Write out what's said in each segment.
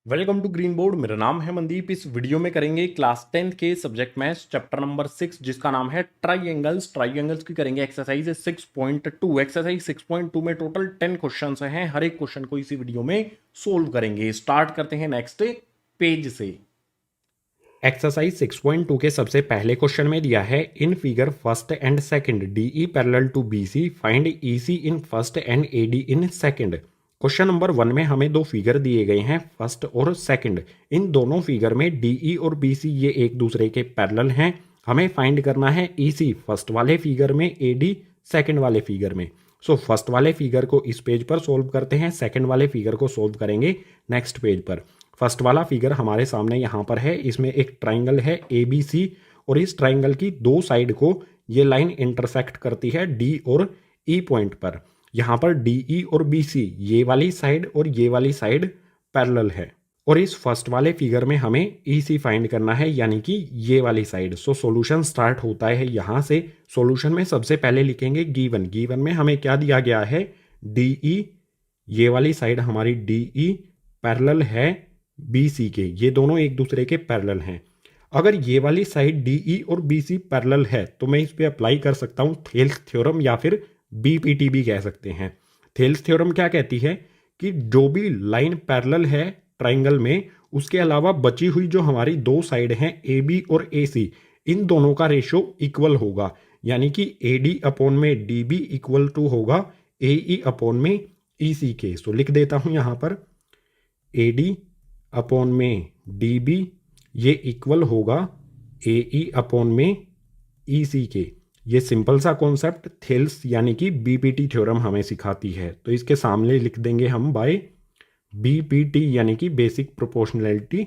Welcome to green board. मेरा नाम है मनदीप। इस वीडियो में करेंगे क्लास 10 के सब्जेक्ट मैथ्स चैप्टर नंबर 6 जिसका नाम है ट्राइंगल्स की करेंगे एक्सरसाइज 6.2। एक्सरसाइज 6.2 में टोटल 10 क्वेश्चंस हैं। हर एक क्वेश्चन को इसी वीडियो में सोल्व करेंगे। स्टार्ट करते हैं नेक्स्ट पेज से। एक्सरसाइज 6.2 के सबसे पहले क्वेश्चन में दिया है in figure first and second DE parallel to BC find EC in first and AD in second. Question number 1 में हमें दो फिगर दिए गए हैं फर्स्ट और सेकंड। इन दोनों फिगर में डीई और बीसी ये एक दूसरे के पैरेलल हैं। हमें फाइंड करना है ईसी फर्स्ट वाले फिगर में, एडी सेकंड वाले फिगर में। सो फर्स्ट वाले फिगर को इस पेज पर सोल्व करते हैं, सेकंड वाले फिगर को सोल्व करेंगे नेक्स्ट पेज पर। फर्स्ट वाला फिगर हमारे सामने यहाँ पर है। इसमें एक ट्राइंगल है ABC और इस ट्राइंगल की दो साइड को ये लाइन इंटरसेक्ट करती है D और E पॉइंट पर। यहाँ पर DE और BC ये वाली साइड और ये वाली साइड पैरेलल है। और इस फर्स्ट वाले फिगर में हमें EC फाइंड करना है, यानी कि ये वाली साइड। सो सॉल्यूशन स्टार्ट होता है यहाँ से। सॉल्यूशन में सबसे पहले लिखेंगे गिवन में हमें क्या दिया गया है, DE ये वाली साइड हमारी DE पैरेलल है BC के। ये दोनों एक दूसरे के पैरेलल हैं। अगर ये वाली साइड DE और BC पैरेलल है तो मैं इस पे अप्लाई कर सकता हूँ थेल्स थ्योरम या फिर BPT भी कह सकते हैं। थेल्स थ्योरम क्या कहती है कि जो भी लाइन पैरेलल है ट्राइंगल में, उसके अलावा बची हुई जो हमारी दो साइड हैं AB और AC, इन दोनों का रेशो इक्वल होगा। यानी कि AD अपॉन में DB इक्वल टू होगा AE अपॉन में EC के। सो लिख देता हूँ यहाँ पर AD अपॉन में DB ये इक्वल होगा AE अपॉन में EC के। ये सिंपल सा कॉन्सेप्ट थेल्स यानी कि BPT थ्योरम हमें सिखाती है। तो इसके सामने लिख देंगे हम बाय BPT यानी कि बेसिक प्रोपोर्शनैलिटी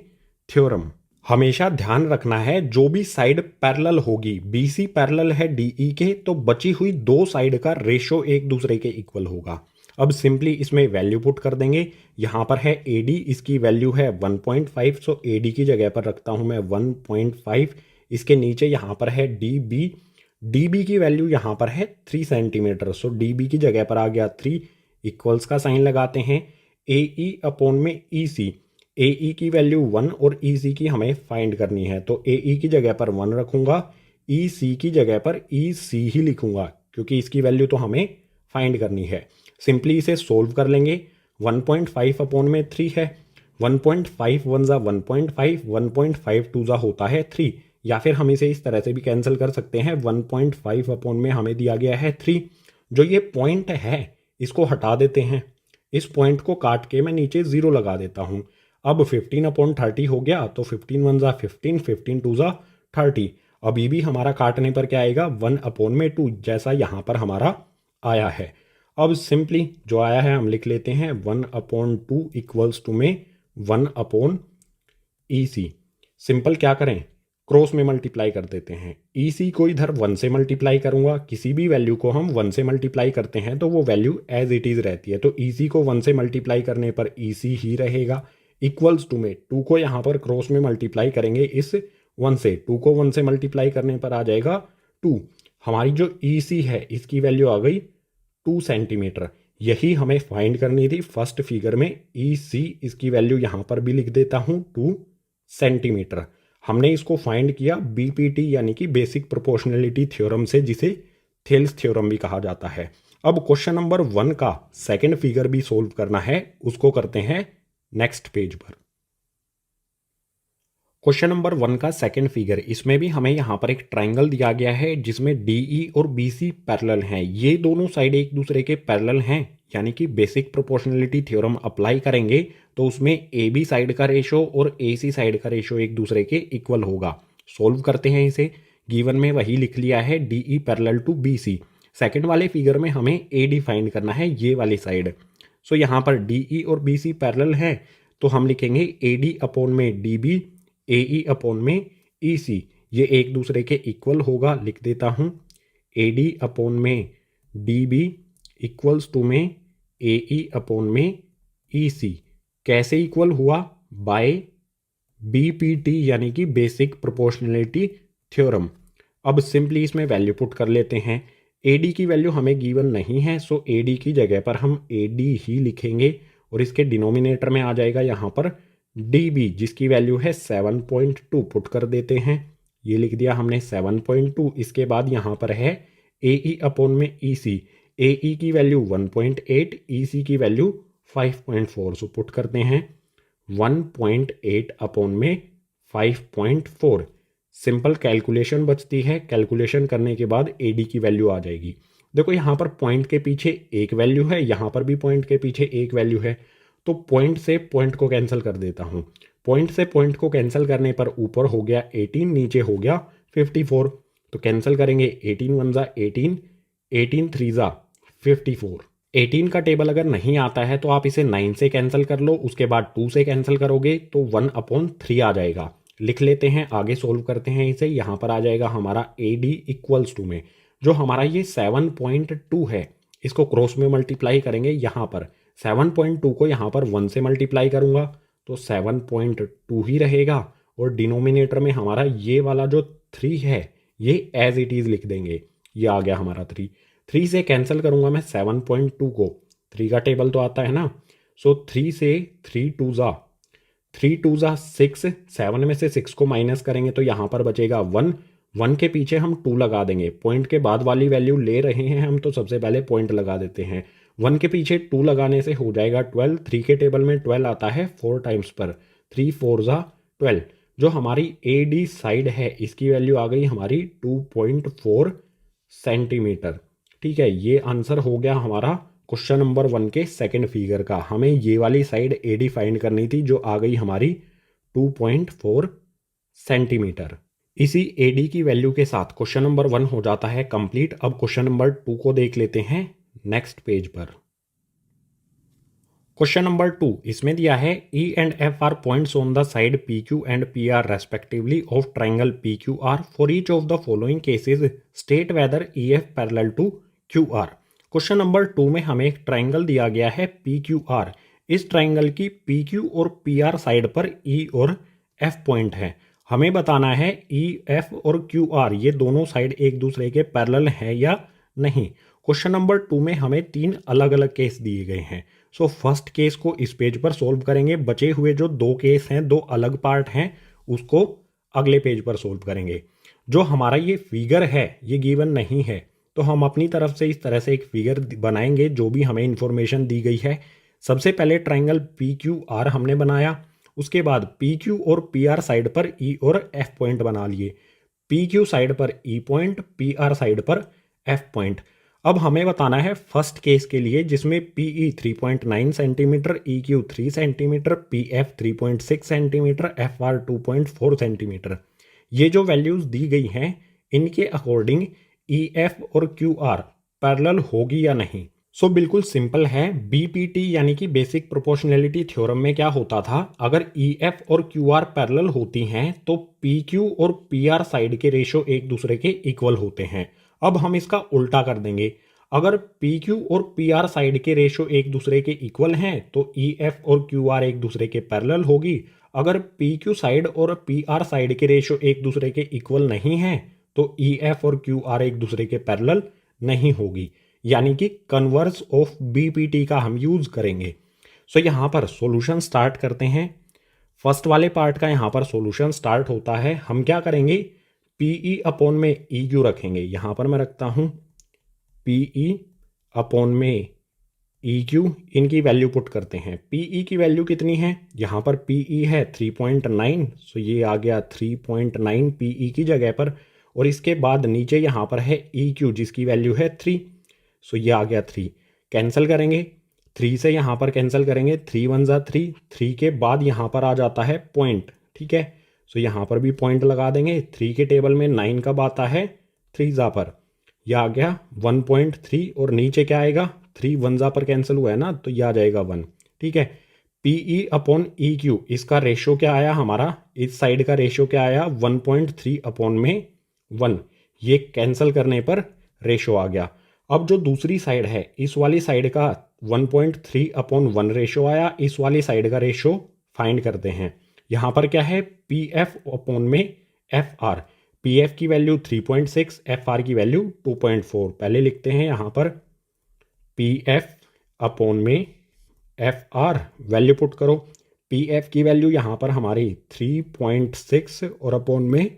थ्योरम। हमेशा ध्यान रखना है जो भी साइड पैरेलल होगी, BC पैरेलल है DE के, तो बची हुई दो साइड का रेशो एक दूसरे के इक्वल होगा। अब सिंपली इसमें वैल्यू पुट कर देंगे। यहाँ पर है AD, इसकी वैल्यू है 1.5। सो AD की जगह पर रखता हूँ मैं 1.5। इसके नीचे यहाँ पर है DB की वैल्यू यहाँ पर है 3 सेंटीमीटर। सो DB की जगह पर आ गया 3, इक्वल्स का साइन लगाते हैं। AE अपॉन में EC, AE की वैल्यू 1 और EC की हमें फाइंड करनी है। तो AE की जगह पर 1 रखूँगा, EC की जगह पर EC ही लिखूँगा क्योंकि इसकी वैल्यू तो हमें फाइंड करनी है। सिंपली इसे सोल्व कर लेंगे। 1.5 अपॉन में 3 है। 1.5 वन ज़ा 1.5, 1.5 टू ज़ा होता है 3। या फिर हम इसे इस तरह से भी कैंसिल कर सकते हैं। 1.5 अपॉन में हमें दिया गया है 3। जो ये पॉइंट है इसको हटा देते हैं। इस पॉइंट को काट के मैं नीचे 0 लगा देता हूँ। अब 15 अपॉन 30 हो गया। तो 15 वन ज़ा 15, 15 टू ज़ा 30। अभी भी हमारा काटने पर क्या आएगा, 1 अपॉन में 2, जैसा यहाँ पर हमारा आया है। अब सिंपली जो आया है हम लिख लेते हैं 1/2 इक्वल्स टू में 1 अपॉन EC। सिंपल क्या करें, क्रॉस में मल्टीप्लाई कर देते हैं। EC को इधर 1 से मल्टीप्लाई करूंगा। किसी भी वैल्यू को हम 1 से मल्टीप्लाई करते हैं तो वो वैल्यू एज इट इज़ रहती है। तो EC को 1 से मल्टीप्लाई करने पर EC ही रहेगा। इक्वल्स टू में 2 को यहाँ पर क्रॉस में मल्टीप्लाई करेंगे इस 1 से। 2 को 1 से मल्टीप्लाई करने पर आ जाएगा 2। हमारी जो EC है इसकी वैल्यू आ गई 2 सेंटीमीटर। यही हमें फाइंड करनी थी फर्स्ट फिगर में। EC इसकी वैल्यू यहाँ पर भी लिख देता हूँ 2 सेंटीमीटर। हमने इसको फाइंड किया BPT यानी कि बेसिक प्रोपोर्शनैलिटी थ्योरम से, जिसे थेल्स थ्योरम भी कहा जाता है। अब क्वेश्चन नंबर 1 का सेकंड फिगर भी सोल्व करना है, उसको करते हैं नेक्स्ट पेज पर। क्वेश्चन नंबर 1 का सेकंड फिगर, इसमें भी हमें यहाँ पर एक ट्राइंगल दिया गया है जिसमें DE और BC पैरेलल हैं। ये दोनों साइड एक दूसरे के पैरेलल हैं, यानी कि बेसिक प्रोपोर्शनैलिटी थ्योरम अप्लाई करेंगे तो उसमें AB साइड का रेशो और AC साइड का रेशो एक दूसरे के इक्वल होगा। सोल्व करते हैं इसे। गिवन में वही लिख लिया है DE parallel to BC। Second वाले फिगर में हमें AD फाइंड करना है, ये वाली साइड। सो यहाँ पर DE और BC पैरेलल है तो हम लिखेंगे AD अपॉन में DB, AE अपॉन में EC। ये एक दूसरे के इक्वल होगा, लिख देता हूँ AD अपॉन में DB इक्वल्स टू में AE अपॉन में EC। कैसे इक्वल हुआ, बाय BPT यानी कि बेसिक प्रोपोर्शनैलिटी थ्योरम। अब सिंपली इसमें वैल्यू पुट कर लेते हैं। AD की वैल्यू हमें गिवन नहीं है, सो AD की जगह पर हम AD ही लिखेंगे और इसके डिनोमिनेटर में आ जाएगा यहाँ पर डी बी जिसकी वैल्यू है 7.2 पुट कर देते हैं। ये लिख दिया हमने 7.2। इसके बाद यहाँ पर है ए ई अपॉन में ई सी। ए ई की वैल्यू 1.8, ई सी की वैल्यू 5.4। सो पुट करते हैं 1.8 अपॉन में 5.4। सिंपल कैलकुलेशन बचती है, कैलकुलेशन करने के बाद ए डी की वैल्यू आ जाएगी। देखो यहाँ पर पॉइंट के पीछे एक वैल्यू है, यहाँ पर भी पॉइंट के पीछे एक वैल्यू है, तो पॉइंट से पॉइंट को कैंसिल कर देता हूँ। पॉइंट से पॉइंट को कैंसिल करने पर ऊपर हो गया 18, नीचे हो गया 54। तो कैंसिल करेंगे 18 1 ज़ा 18, 18 3 ज़ा 54। 18 का टेबल अगर नहीं आता है तो आप इसे 9 से कैंसिल कर लो, उसके बाद 2 से कैंसिल करोगे तो 1/3 आ जाएगा। लिख लेते हैं, आगे सोल्व करते हैं इसे। यहाँ पर आ जाएगा हमारा ए डी इक्वल्स टू में जो हमारा ये 7.2 है, इसको क्रॉस में मल्टीप्लाई करेंगे। यहाँ पर 7.2 को यहाँ पर 1 से मल्टीप्लाई करूँगा तो 7.2 ही रहेगा, और डिनोमिनेटर में हमारा ये वाला जो 3 है ये एज इट इज़ लिख देंगे। ये आ गया हमारा 3। 3 से कैंसिल करूँगा मैं 7.2 को, 3 का टेबल तो आता है ना। सो 3 से 3 2 ज़ा 6, 7 में से 6 को माइनस करेंगे तो यहाँ पर बचेगा 1। 1 के पीछे हम 2 लगा देंगे, पॉइंट के बाद वाली वैल्यू ले रहे हैं हम तो सबसे पहले पॉइंट लगा देते हैं। 1 के पीछे 2 लगाने से हो जाएगा 12। 3 के टेबल में 12 आता है 4 टाइम्स पर, 3 4 ज़ा 12। जो हमारी ए डी साइड है इसकी वैल्यू आ गई हमारी 2.4 सेंटीमीटर। ठीक है, ये आंसर हो गया हमारा क्वेश्चन नंबर 1 के सेकंड फिगर का। हमें ये वाली साइड ए डी फाइंड करनी थी जो आ गई हमारी 2.4 सेंटीमीटर। इसी ए डी की वैल्यू के साथ क्वेश्चन नंबर 1 हो जाता है कंप्लीट। अब क्वेश्चन नंबर 2 को देख लेते हैं नेक्स्ट पेज पर। क्वेश्चन नंबर 2 इसमें दिया है E and F are points on the side P Q and P R respectively of triangle P Q R. For each of the following cases state whether E F parallel to Q R. Question number 2 में हमें एक triangle दिया गया है P Q R. इस triangle की P Q और P R side पर ई और एफ पॉइंट है। हमें बताना है ई एफ और क्यू आर ये दोनों साइड एक दूसरे के पैरेलल है या नहीं। क्वेश्चन नंबर 2 में हमें 3 अलग अलग केस दिए गए हैं। सो फर्स्ट केस को इस पेज पर सोल्व करेंगे, बचे हुए जो 2 केस हैं, 2 अलग पार्ट हैं, उसको अगले पेज पर सोल्व करेंगे। जो हमारा ये फिगर है ये गिवन नहीं है तो हम अपनी तरफ से इस तरह से एक फिगर बनाएंगे जो भी हमें इंफॉर्मेशन दी गई है। सबसे पहले ट्राइंगल पी क्यू आर हमने बनाया, उसके बाद पी क्यू और पी आर साइड पर ई और एफ पॉइंट बना लिए। पी क्यू साइड पर ई पॉइंट, पी आर साइड पर एफ पॉइंट। अब हमें बताना है फर्स्ट केस के लिए जिसमें P E 3.9 centimetre, E Q 3 centimetre, P F 3.6 centimetre, F R 2.4 centimetre. ये जो वैल्यूज दी गई हैं इनके अकॉर्डिंग ई एफ और क्यू आर पैरेलल होगी या नहीं। सो बिल्कुल सिंपल है। बीपीटी यानी कि बेसिक प्रोपोर्शनैलिटी थ्योरम में क्या होता था, अगर ई एफ और क्यू आर पैरेलल होती हैं तो पी क्यू और पी आर साइड के रेशो एक दूसरे के इक्वल होते हैं। अब हम इसका उल्टा कर देंगे, अगर पी क्यू और पी आर साइड के रेशो एक दूसरे के इक्वल हैं तो ई एफ और क्यू आर एक दूसरे के पैरेलल होगी। अगर पी क्यू साइड और पी आर साइड के रेशो एक दूसरे के इक्वल नहीं हैं तो ई एफ और क्यू आर एक दूसरे के पैरेलल नहीं होगी, यानी कि कन्वर्स ऑफ बीपीटी का हम यूज करेंगे। सो यहाँ पर सॉल्यूशन स्टार्ट करते हैं। फर्स्ट वाले पार्ट का यहाँ पर सॉल्यूशन स्टार्ट होता है। हम क्या करेंगे, पीई अपॉन में ई क्यू रखेंगे। यहाँ पर मैं रखता हूँ पीई अपॉन में ई क्यू, इनकी वैल्यू पुट करते हैं। पीई की वैल्यू कितनी है, यहाँ पर पीई है 3.9, सो ये आ गया 3.9 पीई की जगह पर, और इसके बाद नीचे यहाँ पर है ई क्यू जिसकी वैल्यू है 3, सो ये आ गया 3। कैंसिल करेंगे, 3 से यहाँ पर कैंसिल करेंगे, 3 1 ज़ा 3, 3 के बाद यहाँ पर आ जाता है पॉइंट। ठीक है, सो यहाँ पर भी पॉइंट लगा देंगे। 3 के टेबल में 9 कब आता है, 3 ज़ा पर, यह आ गया 1.3, और नीचे क्या आएगा, 3 1 ज़ा पर कैंसिल हुआ है ना तो यह आ जाएगा 1। ठीक है, पीई अपॉन ई क्यू, इसका रेशो क्या आया हमारा, इस साइड का रेशो क्या आया 1.3 अपॉन में 1, ये कैंसिल करने पर रेशो आ गया। अब जो दूसरी साइड है इस वाली साइड का 1.3 अपॉन 1 रेशो आया, इस वाली साइड का रेशो फाइंड करते हैं। यहाँ पर क्या है, पी एफ अपॉन में एफ आर। पी एफ की वैल्यू 3.6, एफ आर की वैल्यू 2.4। पहले लिखते हैं यहाँ पर पी एफ अपॉन में एफ आर, वैल्यू पुट करो। पी एफ की वैल्यू यहाँ पर हमारी 3.6 और अपॉन में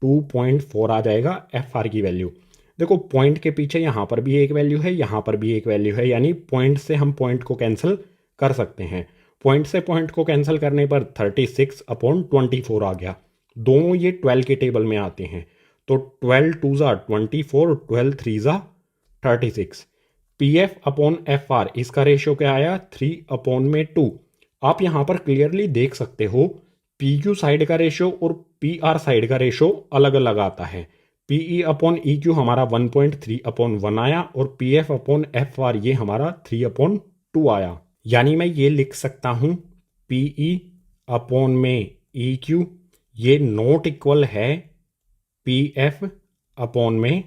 2.4 आ जाएगा एफ आर की वैल्यू। देखो पॉइंट के पीछे यहाँ पर भी एक वैल्यू है, यहाँ पर भी एक वैल्यू है, यानी पॉइंट से हम पॉइंट को कैंसिल कर सकते हैं। पॉइंट से पॉइंट को कैंसिल करने पर 36/24 आ गया। दोनों ये 12 के टेबल में आते हैं, तो 12 2 ज़ा 24, 12 3 ज़ा 36। P F upon F R इसका रेशियो क्या आया 3/2। आप यहाँ पर क्लियरली देख सकते हो पी क्यू साइड का रेशियो और पी आर साइड का रेशियो अलग अलग आता है। P E upon E Q हमारा 1.3/1 आया और P F upon F R ये हमारा 3/2 आया। यानी मैं ये लिख सकता हूँ पी ई अपॉन में ई क्यू ये नॉट इक्वल है पी एफ अपॉन में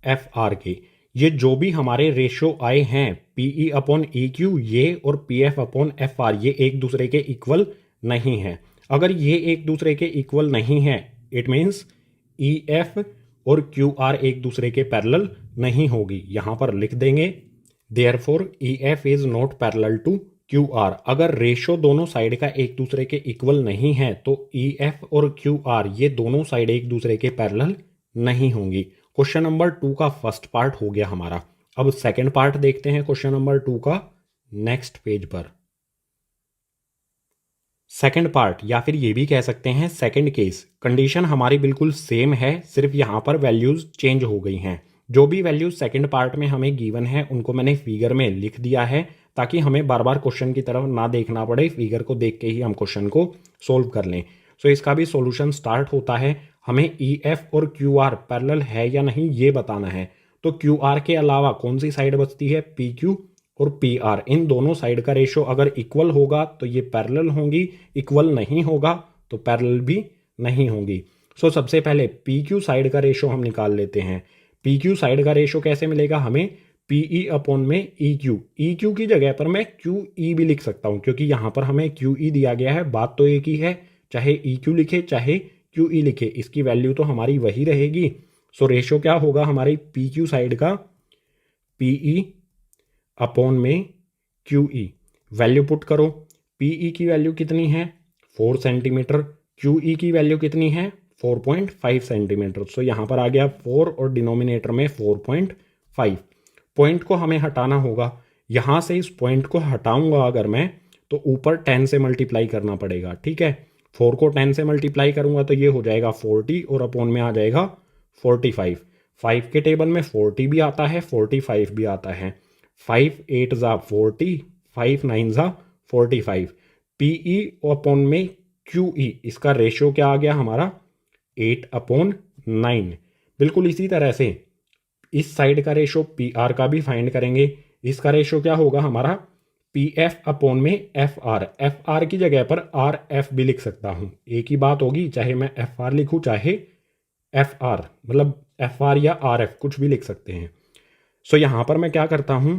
एफ आर के। ये जो भी हमारे रेशियो आए हैं P E upon E Q ये और P F upon F R ये एक दूसरे के इक्वल नहीं है। अगर ये एक दूसरे के इक्वल नहीं है इट मीन्स ई एफ और क्यू आर एक दूसरे के पैरेलल नहीं होगी। यहाँ पर लिख देंगे therefore E F is not parallel to Q R. अगर रेशो दोनों साइड का एक दूसरे के इक्वल नहीं है तो ई एफ और क्यू आर ये दोनों साइड एक दूसरे के पैरेलल नहीं होंगी। क्वेश्चन नंबर 2 का फर्स्ट पार्ट हो गया हमारा। अब सेकंड पार्ट देखते हैं क्वेश्चन नंबर 2 का नेक्स्ट पेज पर। सेकंड पार्ट या फिर ये भी कह सकते हैं सेकंड केस। कंडीशन हमारी बिल्कुल सेम है, सिर्फ यहाँ पर वैल्यूज चेंज हो गई हैं। जो भी वैल्यूज सेकंड पार्ट में हमें गिवन है उनको मैंने फिगर में लिख दिया है ताकि हमें बार बार क्वेश्चन की तरफ ना देखना पड़े, फिगर को देख के ही हम क्वेश्चन को सोल्व कर लें। सो इसका भी सॉल्यूशन स्टार्ट होता है। हमें ई एफ और क्यू आर पैरेलल है या नहीं ये बताना है। तो क्यू आर के अलावा कौन सी साइड बचती है पी क्यू और पी आर। इन दोनों साइड का रेशो अगर इक्वल होगा तो ये पैरेलल होंगी, इक्वल नहीं होगा तो पैरेलल भी नहीं होंगी। सो सबसे पहले पी क्यू साइड का रेशो हम निकाल लेते हैं। पी क्यू साइड का रेशो कैसे मिलेगा हमें पी ई अपॉन में ई क्यू। ई क्यू की जगह पर मैं क्यू ई भी लिख सकता हूँ क्योंकि यहाँ पर हमें क्यू ई दिया गया है। बात तो एक ही है, चाहे ई क्यू लिखे चाहे क्यू ई लिखे इसकी वैल्यू तो हमारी वही रहेगी। सो रेशो क्या होगा हमारी पी क्यू साइड का पी ई अपॉन में क्यू ई। वैल्यू पुट करो, पी ई की वैल्यू कितनी है 4 सेंटीमीटर, क्यू ई की वैल्यू कितनी है 4.5 सेंटीमीटर। सो यहाँ पर आ गया 4 और डिनोमिनेटर में 4.5। पॉइंट को हमें हटाना होगा। यहाँ से इस पॉइंट को हटाऊंगा अगर मैं तो ऊपर 10 से मल्टीप्लाई करना पड़ेगा। ठीक है, 4 को 10 से मल्टीप्लाई करूंगा तो ये हो जाएगा 40 और अपॉन में आ जाएगा 45। 5 के टेबल में 40 भी आता है 45 भी आता है। 5 8 ज़ा 40, 5 9 ज़ा 45। पी ई अपॉन में क्यू ई इसका रेशियो क्या आ गया हमारा 8/9। बिल्कुल इसी तरह से इस साइड का रेशो पी आर का भी फाइंड करेंगे। इसका रेशो क्या होगा हमारा पी एफ अपॉन में एफ आर। एफ आर की जगह पर आर एफ भी लिख सकता हूँ, एक ही बात होगी, चाहे मैं एफ आर लिखूँ चाहे एफ आर, मतलब एफ आर या आर एफ कुछ भी लिख सकते हैं। सो यहाँ पर मैं क्या करता हूँ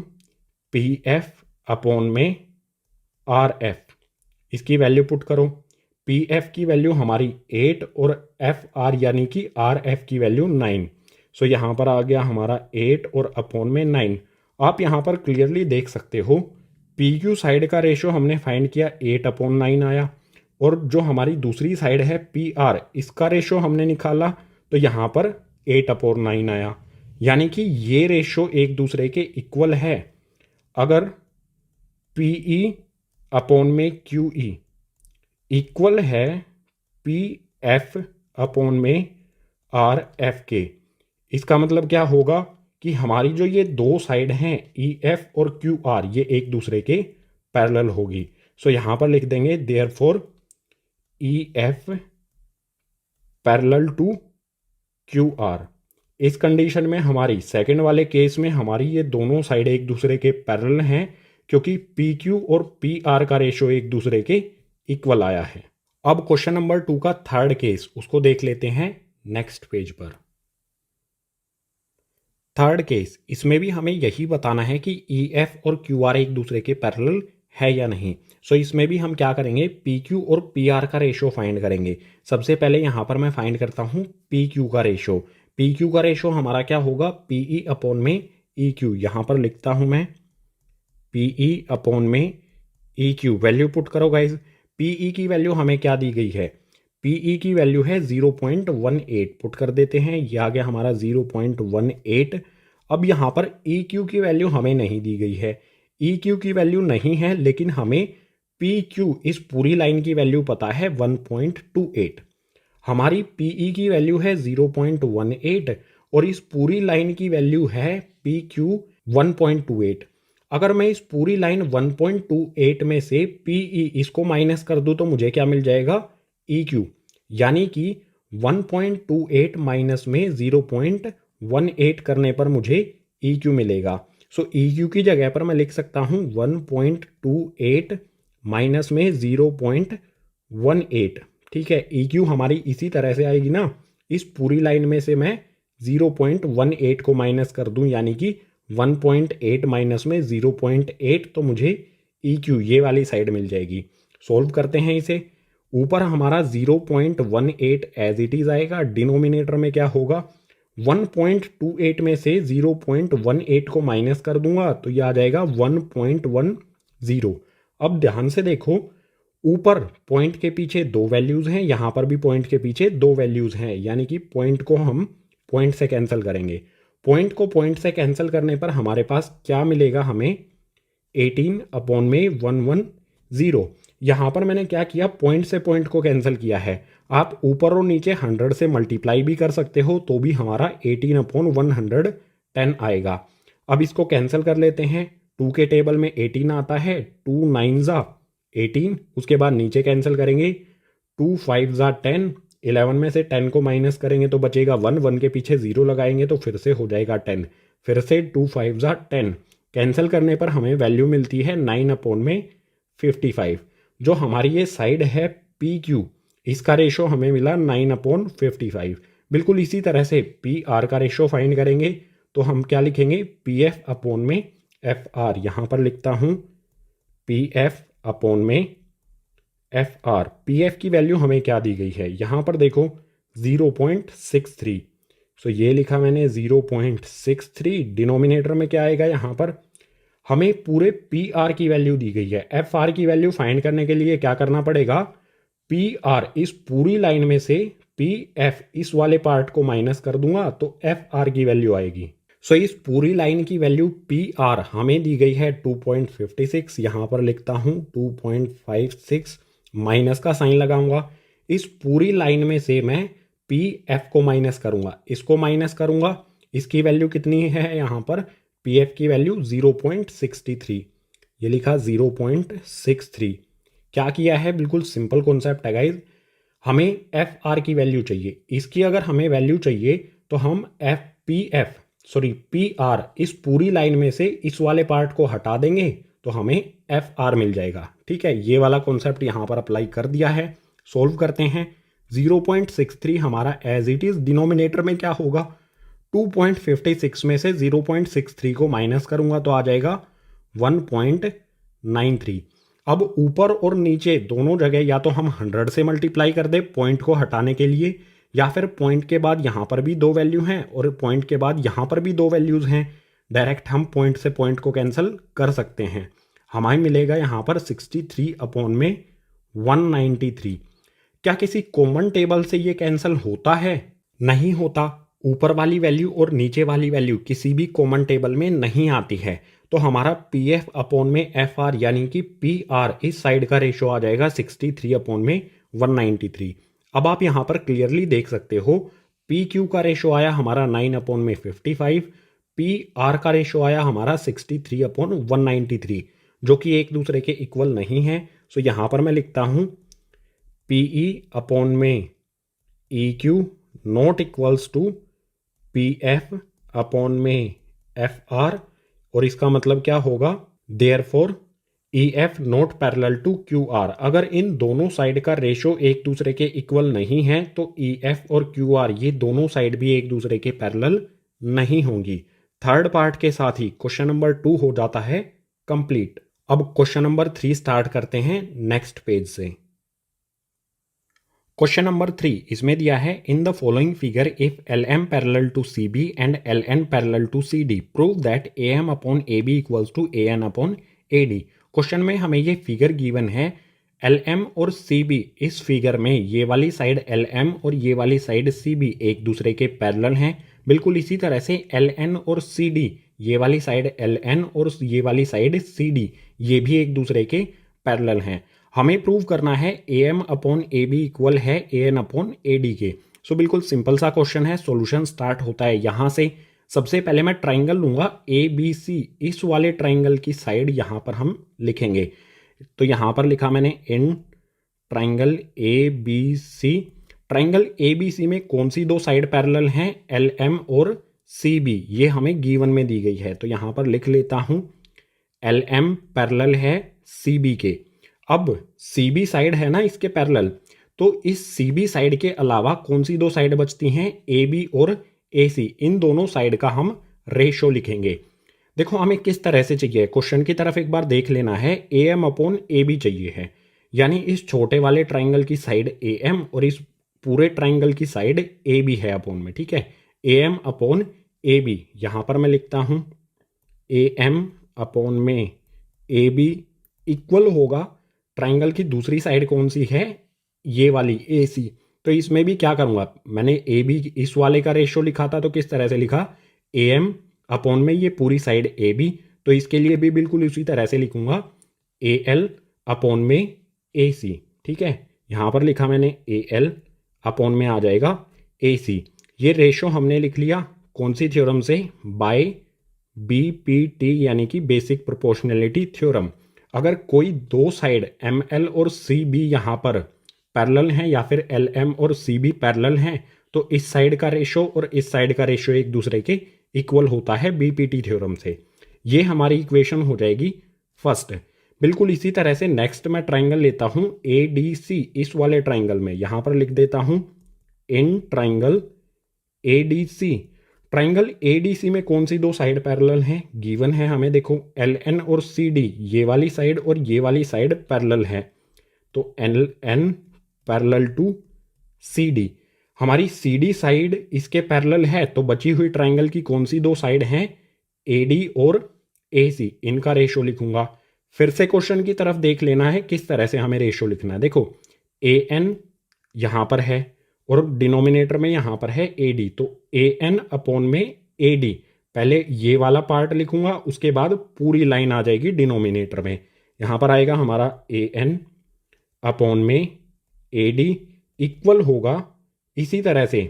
पी एफ अपॉन में आर एफ इसकी वैल्यू पुट करो। पी एफ की वैल्यू हमारी 8 और एफ आर यानी कि आर एफ की वैल्यू 9। सो यहाँ पर आ गया हमारा 8 और अपॉन में 9। आप यहाँ पर क्लियरली देख सकते हो पी क्यू साइड का रेशो हमने फाइंड किया 8/9 आया और जो हमारी दूसरी साइड है पी आर इसका रेशो हमने निकाला तो यहाँ पर 8/9 आया। यानी कि ये रेशो एक दूसरे के इक्वल है। अगर पी ई अपॉन में क्यू ई इक्वल है पी एफ अपॉन में आर एफ के, इसका मतलब क्या होगा कि हमारी जो ये दो साइड हैं ई एफ और क्यू आर ये एक दूसरे के पैरेलल होगी। सो यहाँ पर लिख देंगे therefore E F parallel to Q R. इस कंडीशन में हमारी सेकंड वाले केस में हमारी ये दोनों साइड एक दूसरे के पैरेलल हैं क्योंकि पी क्यू और पी आर का रेशो एक दूसरे के इक्वल आया है। अब क्वेश्चन नंबर 2 का थर्ड केस उसको देख लेते हैं नेक्स्ट पेज पर। थर्ड केस, इसमें भी हमें यही बताना है कि ई एफ और क्यू आर एक दूसरे के पैरेलल है या नहीं। सो इसमें भी हम क्या करेंगे पी क्यू और पी आर का रेशो फाइंड करेंगे। सबसे पहले यहाँ पर मैं फाइंड करता हूँ पी क्यू का रेशो। पी क्यू का रेशो हमारा क्या होगा पी ई अपॉन में ई क्यू। यहाँ पर लिखता हूँ मैं पी ई अपॉन में ई क्यू। वैल्यू पुट करो गाइज, पीई की वैल्यू हमें क्या दी गई है, पीई की वैल्यू है 0.18, पुट कर देते हैं, ये आ गया हमारा 0.18। अब यहाँ पर ई क्यू की वैल्यू हमें नहीं दी गई है, ई क्यू की वैल्यू नहीं है, लेकिन हमें पी क्यू इस पूरी लाइन की वैल्यू पता है 1.28। हमारी पीई की वैल्यू है 0.18 और इस पूरी लाइन की वैल्यू है पी क्यू 1.28। अगर मैं इस पूरी लाइन 1.28 में से पीई इसको माइनस कर दूं तो मुझे क्या मिल जाएगा, ई क्यू, यानी कि 1.28 माइनस में 0.18 करने पर मुझे ई क्यू मिलेगा। सो ई क्यू की जगह पर मैं लिख सकता हूँ 1.28 माइनस में 0.18। ठीक है, ई क्यू हमारी इसी तरह से आएगी ना, इस पूरी लाइन में से मैं 0.18 को माइनस कर दूं, यानी कि 1.8 माइनस में 0.8, तो मुझे ई क्यू ये वाली साइड मिल जाएगी। सोल्व करते हैं इसे। ऊपर हमारा 0.18 एज इट इज़ आएगा, डिनोमिनेटर में क्या होगा, 1.28 में से 0.18 को माइनस कर दूंगा तो ये आ जाएगा 1.10। अब ध्यान से देखो, ऊपर पॉइंट के पीछे दो वैल्यूज़ हैं, यहाँ पर भी पॉइंट के पीछे दो वैल्यूज़ हैं, यानी कि पॉइंट को हम पॉइंट से कैंसिल करेंगे। पॉइंट को पॉइंट से कैंसिल करने पर हमारे पास क्या मिलेगा, हमें 18/110। यहाँ पर मैंने क्या किया, पॉइंट से पॉइंट को कैंसिल किया है। आप ऊपर और नीचे 100 से मल्टीप्लाई भी कर सकते हो तो भी हमारा 18/110 आएगा। अब इसको कैंसिल कर लेते हैं। 2 के टेबल में 18 आता है, 2 9 ज़ा 18, उसके बाद नीचे कैंसिल करेंगे, 2 5 ज़ा 10, 11 में से 10 को माइनस करेंगे तो बचेगा 1, 1 के पीछे 0 लगाएंगे तो फिर से हो जाएगा 10, फिर से 2 5 ज़ा 10, कैंसिल करने पर हमें वैल्यू मिलती है 9/55। जो हमारी ये साइड है पी क्यू, इसका रेशो हमें मिला 9/55। बिल्कुल इसी तरह से पी आर का रेशो फाइंड करेंगे तो हम क्या लिखेंगे, पी एफ अपॉन में एफ आर। यहाँ पर लिखता हूँ पी एफ अपॉन में एफ आर। पी एफ की वैल्यू हमें क्या दी गई है, यहाँ पर देखो 0.63, सो ये लिखा मैंने 0.63। डिनोमिनेटर में क्या आएगा, यहाँ पर हमें पूरे पी आर की वैल्यू दी गई है। एफ आर की वैल्यू फाइंड करने के लिए क्या करना पड़ेगा, पी आर इस पूरी लाइन में से पी एफ इस वाले पार्ट को माइनस कर दूंगा तो एफ आर की वैल्यू आएगी। सो इस पूरी लाइन की वैल्यू पी आर हमें दी गई है 2.56, यहाँ पर लिखता हूँ 2.56, माइनस का साइन लगाऊंगा। इस पूरी लाइन में से मैं पी एफ को माइनस करूंगा, इसको माइनस करूंगा, इसकी वैल्यू कितनी है, यहाँ पर पी एफ की वैल्यू 0.63, ये लिखा 0.63। क्या किया है, बिल्कुल सिंपल कॉन्सेप्ट है गाइज। हमें एफ आर की वैल्यू चाहिए, इसकी अगर हमें वैल्यू चाहिए तो हम पी आर इस पूरी लाइन में से इस वाले पार्ट को हटा देंगे तो हमें एफ आर मिल जाएगा। ठीक है, ये वाला कॉन्सेप्ट यहाँ पर अप्लाई कर दिया है। सोल्व करते हैं। 0.63 हमारा एज इट इज, डिनोमिनेटर में क्या होगा, 2.56 में से 0.63 को माइनस करूंगा तो आ जाएगा 1.93। अब ऊपर और नीचे दोनों जगह या तो हम 100 से मल्टीप्लाई कर दे पॉइंट को हटाने के लिए, या फिर पॉइंट के बाद यहाँ पर भी दो वैल्यू हैं और पॉइंट के बाद यहाँ पर भी दो वैल्यूज़ हैं, डायरेक्ट हम पॉइंट से पॉइंट को कैंसिल कर सकते हैं। हमें मिलेगा यहाँ पर 63/193। क्या किसी कॉमन टेबल से ये कैंसिल होता है, नहीं होता। ऊपर वाली वैल्यू और नीचे वाली वैल्यू किसी भी कॉमन टेबल में नहीं आती है, तो हमारा पी एफ अपॉन में एफ आर यानी कि पी आर इस साइड का रेशो आ जाएगा 63/193। अब आप यहाँ पर क्लियरली देख सकते हो, पी क्यू का रेशो आया हमारा 9/55, पी आर का रेशो आया हमारा 63/193, जो कि एक दूसरे के इक्वल नहीं है। सो यहाँ पर मैं लिखता हूँ पी ई अपॉन में E Q not equals to P F upon में एफ आर, और इसका मतलब क्या होगा, therefore E F not parallel to Q R. अगर इन दोनों साइड का रेशो एक दूसरे के इक्वल नहीं है तो ई एफ और क्यू आर ये दोनों साइड भी एक दूसरे के पैरेलल नहीं होंगी। थर्ड पार्ट के साथ ही क्वेश्चन नंबर 2 हो जाता है कंप्लीट। अब क्वेश्चन नंबर 3 स्टार्ट करते हैं नेक्स्ट पेज से। क्वेश्चन नंबर 3 इसमें दिया है, in the following figure if L M parallel to C B and L N parallel to C D prove that A M upon A B equals to A N upon A D. Question में हमें ये figure given है, L M और C B इस figure में ये वाली side L M और ये वाली साइड सी बी एक दूसरे के पैरेलल हैं। बिल्कुल इसी तरह से एल एन और सी डी, ये वाली साइड एल एन और ये वाली साइड सी डी, ये भी एक दूसरे के पैरेलल हैं। हमें प्रूव करना है A M upon A B equal है A N upon A D के। सो बिल्कुल सिंपल सा क्वेश्चन है। सॉल्यूशन स्टार्ट होता है यहाँ से। सबसे पहले मैं ट्राइंगल लूंगा ए बी सी, इस वाले ट्राइंगल की साइड यहाँ पर हम लिखेंगे। तो यहाँ पर लिखा मैंने in triangle A B C. Triangle A B C में कौन सी दो साइड पैरेलल हैं? एल एम और सी बी, ये हमें गिवन में दी गई है। तो यहाँ पर लिख लेता हूँ एल एम पैरेलल है सी बी के। अब सी बी साइड है ना इसके पैरेलल, तो इस सी बी साइड के अलावा कौन सी दो साइड बचती हैं? ए बी और ए सी। इन दोनों साइड का हम रेशो लिखेंगे। देखो हमें किस तरह से चाहिए, क्वेश्चन की तरफ एक बार देख लेना है। A M upon A B चाहिए है, यानी इस छोटे वाले ट्राइंगल की साइड ए एम और इस पूरे ट्राइंगल की साइड ए बी है अपॉन में, ठीक है। A M upon A B, यहाँ पर मैं लिखता हूँ ए एम अपॉन में ए बी इक्वल होगा, ट्राइंगल की दूसरी साइड कौन सी है? ये वाली ए सी। तो इसमें भी क्या करूँगा, मैंने ए बी इस वाले का रेशो लिखा था, तो किस तरह से लिखा? ए एम अपॉन में ये पूरी साइड ए बी, तो इसके लिए भी बिल्कुल उसी तरह से लिखूंगा ए एल अपॉन में ए सी, ठीक है। यहाँ पर लिखा मैंने ए एल अपॉन में आ जाएगा ए सी। ये रेशो हमने लिख लिया कौन सी थ्योरम से? बाय बी पी टी, यानी कि बेसिक प्रोपोर्शनैलिटी थ्योरम। अगर कोई दो साइड एम एल और सी बी यहाँ पर पैरेलल हैं या फिर एल एम और सी बी पैरेलल हैं, तो इस साइड का रेशो और इस साइड का रेशो एक दूसरे के इक्वल होता है बीपीटी थ्योरम से। ये हमारी इक्वेशन हो जाएगी फर्स्ट। बिल्कुल इसी तरह से नेक्स्ट मैं ट्राइंगल लेता हूँ ए डी सी, इस वाले ट्राइंगल में यहाँ पर लिख देता हूँ in triangle A D C. Triangle A D C में कौन सी दो साइड पैरेलल हैं? गिवन है हमें, देखो एल एन और सी डी, ये वाली साइड और ये वाली साइड पैरेलल है। तो L N parallel to C D, हमारी सी डी साइड इसके पैरेलल है, तो बची हुई ट्राइंगल की कौन सी दो साइड हैं? ए डी और ए सी। इनका रेशो लिखूंगा। फिर से क्वेश्चन की तरफ देख लेना है किस तरह से हमें रेशो लिखना है। देखो ए एन यहाँ पर है और डिनोमिनेटर में यहाँ पर है ए डी, तो ए एन अपॉन में ए डी। पहले ये वाला पार्ट लिखूंगा, उसके बाद पूरी लाइन आ जाएगी डिनोमिनेटर में। यहाँ पर आएगा हमारा ए एन अपॉन में ए डी इक्वल होगा, इसी तरह से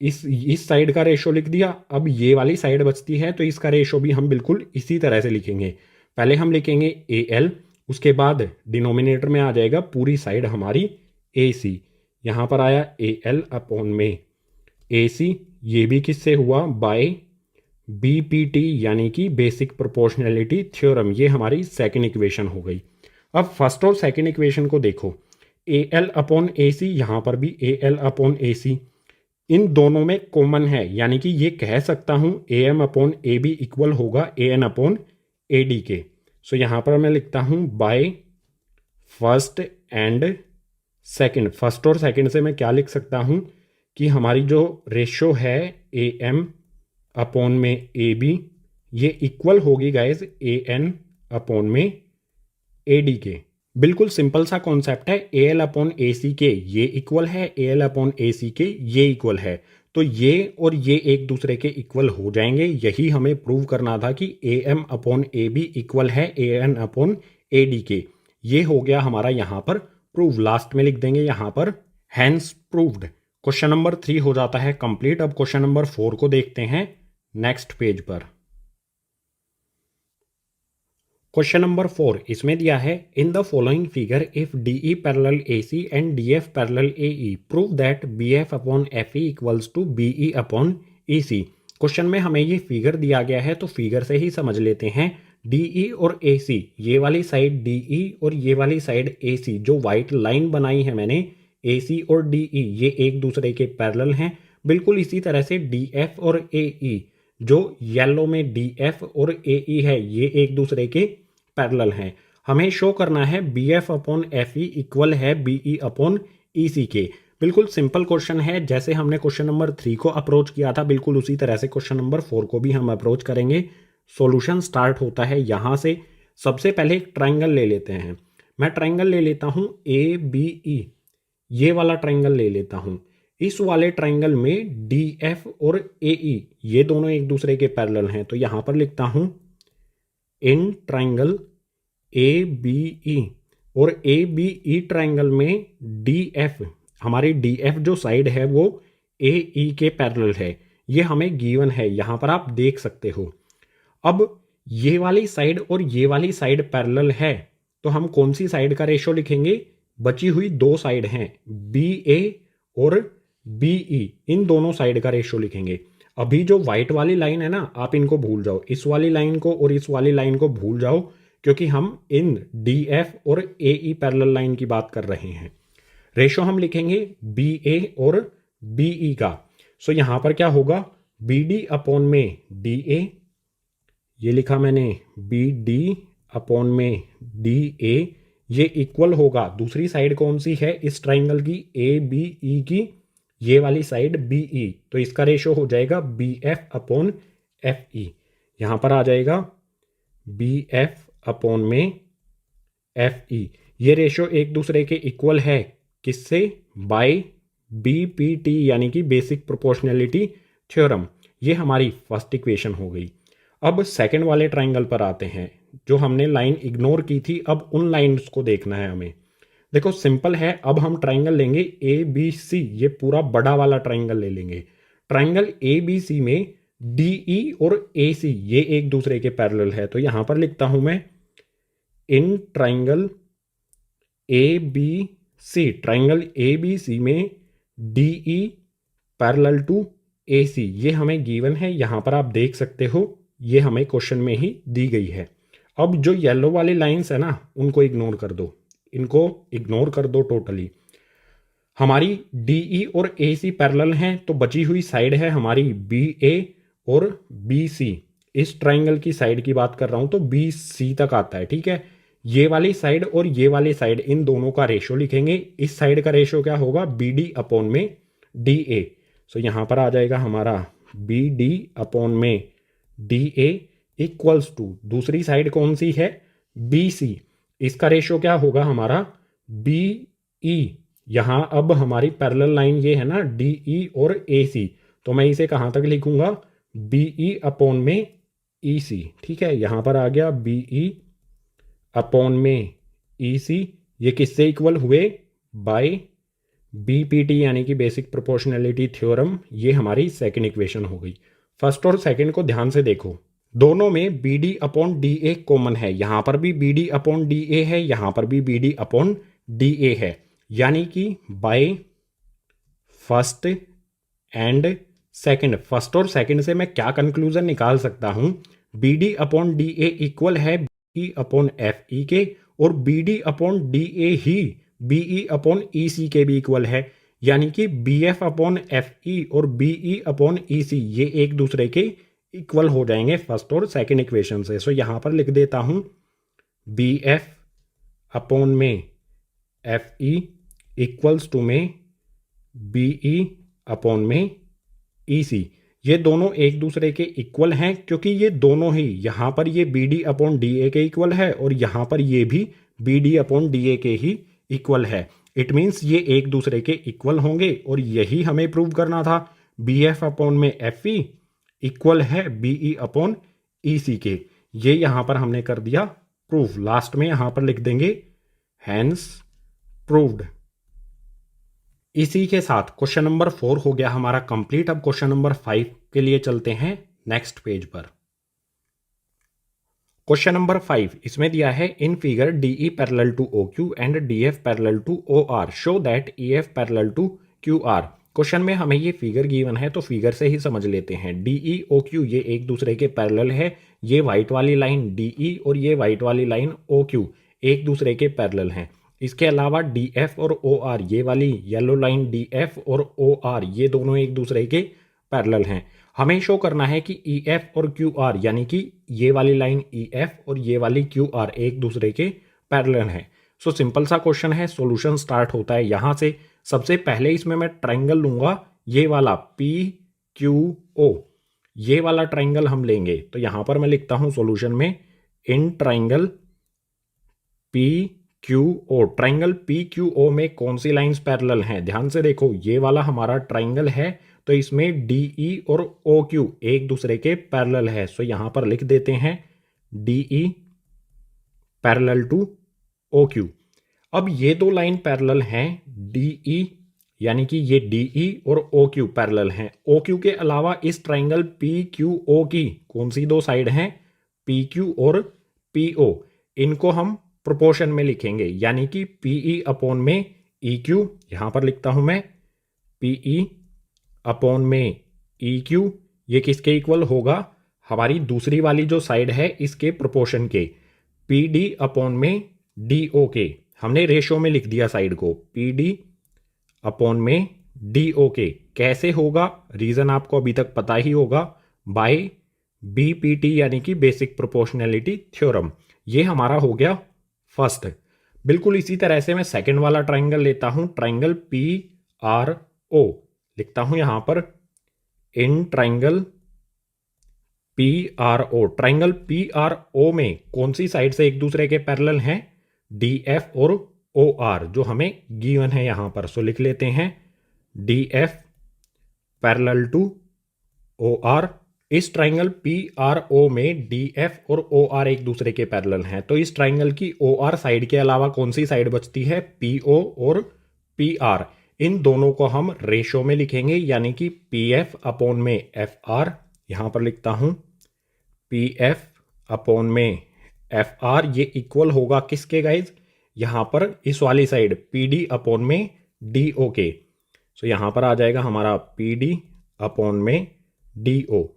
इस साइड का रेशो लिख दिया। अब ये वाली साइड बचती है, तो इसका रेशो भी हम बिल्कुल इसी तरह से लिखेंगे। पहले हम लिखेंगे ए एल, उसके बाद डिनोमिनेटर में आ जाएगा पूरी साइड हमारी ए सी। यहाँ पर आया ए एल अपॉन में ए सी, ये भी किससे हुआ? बाय बी पी टी, यानी कि बेसिक प्रोपोर्शनैलिटी थ्योरम। ये हमारी सेकेंड इक्वेशन हो गई। अब फर्स्ट और सेकेंड इक्वेशन को देखो, ए एल अपॉन ए सी, यहाँ पर भी ए एल अपॉन ए सी, इन दोनों में कॉमन है, यानी कि ये कह सकता हूँ A M upon A B equal होगा A N upon A D के। सो यहाँ पर मैं लिखता हूँ by first and second. First और सेकंड से मैं क्या लिख सकता हूँ कि हमारी जो रेशो है ए एम अपॉन में ए बी, ये इक्वल होगी गाइज ए एन अपॉन में ए डी के। बिल्कुल सिंपल सा कॉन्सेप्ट है। ए एल अपॉन ए सी के ये इक्वल है, ए एल अपॉन ए सी के ये इक्वल है, तो ये और ये एक दूसरे के इक्वल हो जाएंगे। यही हमें प्रूव करना था कि A M upon A B equal है A N upon A D के। ये हो गया हमारा यहाँ पर प्रूव। लास्ट में लिख देंगे यहाँ पर हैंस प्रूव्ड। क्वेश्चन नंबर 3 हो जाता है कंप्लीट। अब क्वेश्चन नंबर 4 को देखते हैं नेक्स्ट पेज पर। क्वेश्चन नंबर 4 इसमें दिया है in the following figure if D E parallel A C and D F parallel A E prove that B F upon F E equals to B E upon E C. Question में हमें ये figure दिया गया है, तो figure से ही समझ लेते हैं। डी ई और ए सी, ये वाली साइड डी ई और ये वाली साइड ए सी, जो वाइट लाइन बनाई है मैंने ए सी और डी ई, ये एक दूसरे के पैरेलल हैं। बिल्कुल इसी तरह से डी एफ और ए ई, जो येलो में डी एफ और ए ई है, ये एक दूसरे के पैरेलल हैं। हमें शो करना है B F upon F E equal है B E upon E C के। बिल्कुल सिंपल क्वेश्चन है, जैसे हमने क्वेश्चन नंबर 3 को अप्रोच किया था, बिल्कुल उसी तरह से क्वेश्चन नंबर 4 को भी हम अप्रोच करेंगे। सॉल्यूशन स्टार्ट होता है यहाँ से। सबसे पहले एक ट्राइंगल ले लेते हैं। मैं ट्राइंगल ले लेता हूँ ए बी ई, ये वाला ट्राइंगल ले लेता हूँ। इस वाले ट्राइंगल में डी एफ और ए ई ये दोनों एक दूसरे के पैरेलल हैं, तो यहाँ पर लिखता हूँ in triangle A B E, और ए बी ई ट्राइंगल में डी एफ, हमारी डी एफ जो साइड है वो ए ई के पैरेलल है। ये हमें गिवन है, यहाँ पर आप देख सकते हो। अब ये वाली साइड और ये वाली साइड पैरेलल है, तो हम कौन सी साइड का रेशो लिखेंगे? बची हुई दो साइड हैं बी ए और बी ई, इन दोनों साइड का रेशो लिखेंगे। अभी जो व्हाइट वाली लाइन है ना, आप इनको भूल जाओ, इस वाली लाइन को और इस वाली लाइन को भूल जाओ, क्योंकि हम इन डी एफ और ए ई पैरेलल लाइन की बात कर रहे हैं। रेशो हम लिखेंगे बी ए और बी ई का। सो यहां पर क्या होगा? बी डी अपॉन में डी ए, ये लिखा मैंने बी डी अपॉन में डी ए, ये इक्वल होगा, दूसरी साइड कौन सी है इस ट्राइंगल की? ए बी ई की, ये वाली साइड बी ई, तो इसका रेशो हो जाएगा B F upon F E. यहां पर आ जाएगा बी एफ अपॉन में एफ ई। ये रेशो एक दूसरे के इक्वल है, किससे? बाय बी पी टी, यानी कि बेसिक प्रोपोर्शनैलिटी थ्योरम। ये हमारी फर्स्ट इक्वेशन हो गई। अब सेकंड वाले ट्राइंगल पर आते हैं, जो हमने लाइन इग्नोर की थी, अब उन लाइन्स को देखना है हमें। देखो सिंपल है, अब हम ट्राइंगल लेंगे ए बी सी, ये पूरा बड़ा वाला ट्राइंगल ले लेंगे। ट्राइंगल ए बी सी में डी ई और ए सी ये एक दूसरे के पैरेलल है, तो यहां पर लिखता हूं मैं in triangle A B C, triangle A B C में D E parallel to A C, ये हमें गिवन है, यहां पर आप देख सकते हो, ये हमें क्वेश्चन में ही दी गई है। अब जो येलो वाली लाइंस है ना, उनको इग्नोर कर दो, इनको इग्नोर कर दो टोटली। हमारी डी ई और ए सी पैरेलल हैं, तो बची हुई साइड है हमारी बी ए और बी सी। इस ट्राइंगल की साइड की बात कर रहा हूं, तो बी सी तक आता है, ठीक है। ये वाली साइड और ये वाली साइड, इन दोनों का रेशो लिखेंगे। इस साइड का रेशो क्या होगा? बी डी अपॉन में डी ए। सो यहां पर आ जाएगा हमारा बी डी अपॉन में डी ए इक्वल्स टू, दूसरी साइड कौन सी है? B C. इसका रेशो क्या होगा हमारा? B E. यहां अब हमारी पैरेलल लाइन ये है ना, डी ई और ए सी, तो मैं इसे कहां तक लिखूंगा? बी ई अपॉन में ई सी, ठीक है। यहां पर आ गया बी ई अपॉन में ई सी, ये किससे इक्वल हुए? बाय बी पी टी, यानी कि बेसिक प्रोपोर्शनैलिटी थ्योरम। ये हमारी सेकंड इक्वेशन हो गई। फर्स्ट और सेकंड को ध्यान से देखो, दोनों में B D upon D A common है। यहां पर भी B D upon D A है, यहां पर भी B D upon D A है, यानी कि by first and second, first और सेकंड से मैं क्या कंक्लूजन निकाल सकता हूं? B D upon D A equal है B E upon F E के, और B D upon D A ही B E upon E C के भी इक्वल है, यानी कि B F upon F E और बी ई अपॉन ई सी ये एक दूसरे के इक्वल हो जाएंगे फर्स्ट और सेकंड इक्वेशन से। सो यहां पर लिख देता हूं बी एफ अपॉन में एफ ई इक्वल्स टू में बी ई अपॉन में ई सी। ये दोनों एक दूसरे के इक्वल हैं, क्योंकि ये दोनों ही, यहां पर ये B D upon D A के इक्वल है और यहां पर ये भी B D upon D A के ही इक्वल है। इट मीन्स ये एक दूसरे के इक्वल होंगे, और यही हमें प्रूव करना था। बी एफ अपॉन में एफ ई इक्वल है B E upon E C के, ये यहां पर हमने कर दिया प्रूफ। लास्ट में यहां पर लिख देंगे हैंस प्रूव्ड। इसी के साथ क्वेश्चन नंबर 4 हो गया हमारा कंप्लीट। अब क्वेश्चन नंबर 5 के लिए चलते हैं नेक्स्ट पेज पर। क्वेश्चन नंबर 5 इसमें दिया है in figure D E parallel to O Q and D F parallel to O R, show that E F parallel to Q R. Question में हमें ये फिगर गिवन है, तो फिगर से ही समझ लेते हैं। डी ई ओ क्यू ये एक दूसरे के पैरेलल है, ये व्हाइट वाली लाइन डी ई और ये व्हाइट वाली लाइन ओ क्यू एक दूसरे के पैरेलल हैं। इसके अलावा डी एफ और ओ आर, ये वाली येलो लाइन डी एफ और ओ आर ये दोनों एक दूसरे के पैरेलल हैं। हमें शो करना है कि ई एफ और क्यू आर, यानी कि ये वाली लाइन ई एफ और ये वाली क्यू आर एक दूसरे के पैरेलल हैं। सो सिंपल सा क्वेश्चन है, सॉल्यूशन स्टार्ट होता है यहाँ से। सबसे पहले इसमें मैं ट्राइंगल लूंगा, ये वाला पी क्यू ओ, ये वाला ट्राइंगल हम लेंगे। तो यहाँ पर मैं लिखता हूँ सॉल्यूशन में in triangle P Q O, triangle P Q O में कौन सी लाइंस पैरेलल हैं? ध्यान से देखो, ये वाला हमारा ट्राइंगल है तो इसमें डी ई और ओ क्यू एक दूसरे के पैरेलल है। सो यहां पर लिख देते हैं D E parallel to O Q. अब ये दो लाइन पैरेलल हैं, डी ई यानी कि ये डी ई और ओ क्यू पैरेलल हैं। ओ क्यू के अलावा इस ट्राइंगल पी क्यू ओ की कौन सी दो साइड हैं? पी क्यू और पी ओ। इनको हम प्रोपोर्शन में लिखेंगे, यानी कि पी ई अपॉन में ई क्यू, यहां पर लिखता हूं मैं पी ई अपॉन में ई क्यू। ये किसके इक्वल होगा? हमारी दूसरी वाली जो साइड है इसके प्रोपोर्शन के, पी डी अपॉन में डी ओ के। हमने रेशो में लिख दिया साइड को, पी डी अपॉन में डी ओ के। कैसे होगा? रीजन आपको अभी तक पता ही होगा, बाय बी पी टी यानी कि बेसिक प्रोपोर्शनैलिटी थ्योरम। ये हमारा हो गया फर्स्ट। बिल्कुल इसी तरह से मैं सेकंड वाला ट्राइंगल लेता हूं, ट्राइंगल पी आर ओ। लिखता हूं यहां पर in triangle P R O. Triangle P R O में कौन सी साइड से एक दूसरे के पैरेलल हैं? डी एफ और ओ आर, जो हमें गिवन है यहां पर। सो लिख लेते हैं D F parallel to O R. इस ट्राइंगल पी आर ओ में डी एफ और ओ आर एक दूसरे के पैरेलल हैं, तो इस ट्राइंगल की ओ आर साइड के अलावा कौन सी साइड बचती है? पी ओ और पी आर। इन दोनों को हम रेशो में लिखेंगे, यानी कि पी एफ अपॉन में एफ आर। यहां पर लिखता हूं पी एफ अपॉन में एफ आर। ये इक्वल होगा किसके गाइज? यहां पर इस वाली साइड पी डी अपॉन में डी ओ के। सो यहां पर आ जाएगा हमारा पी डी अपॉन में डी ओ।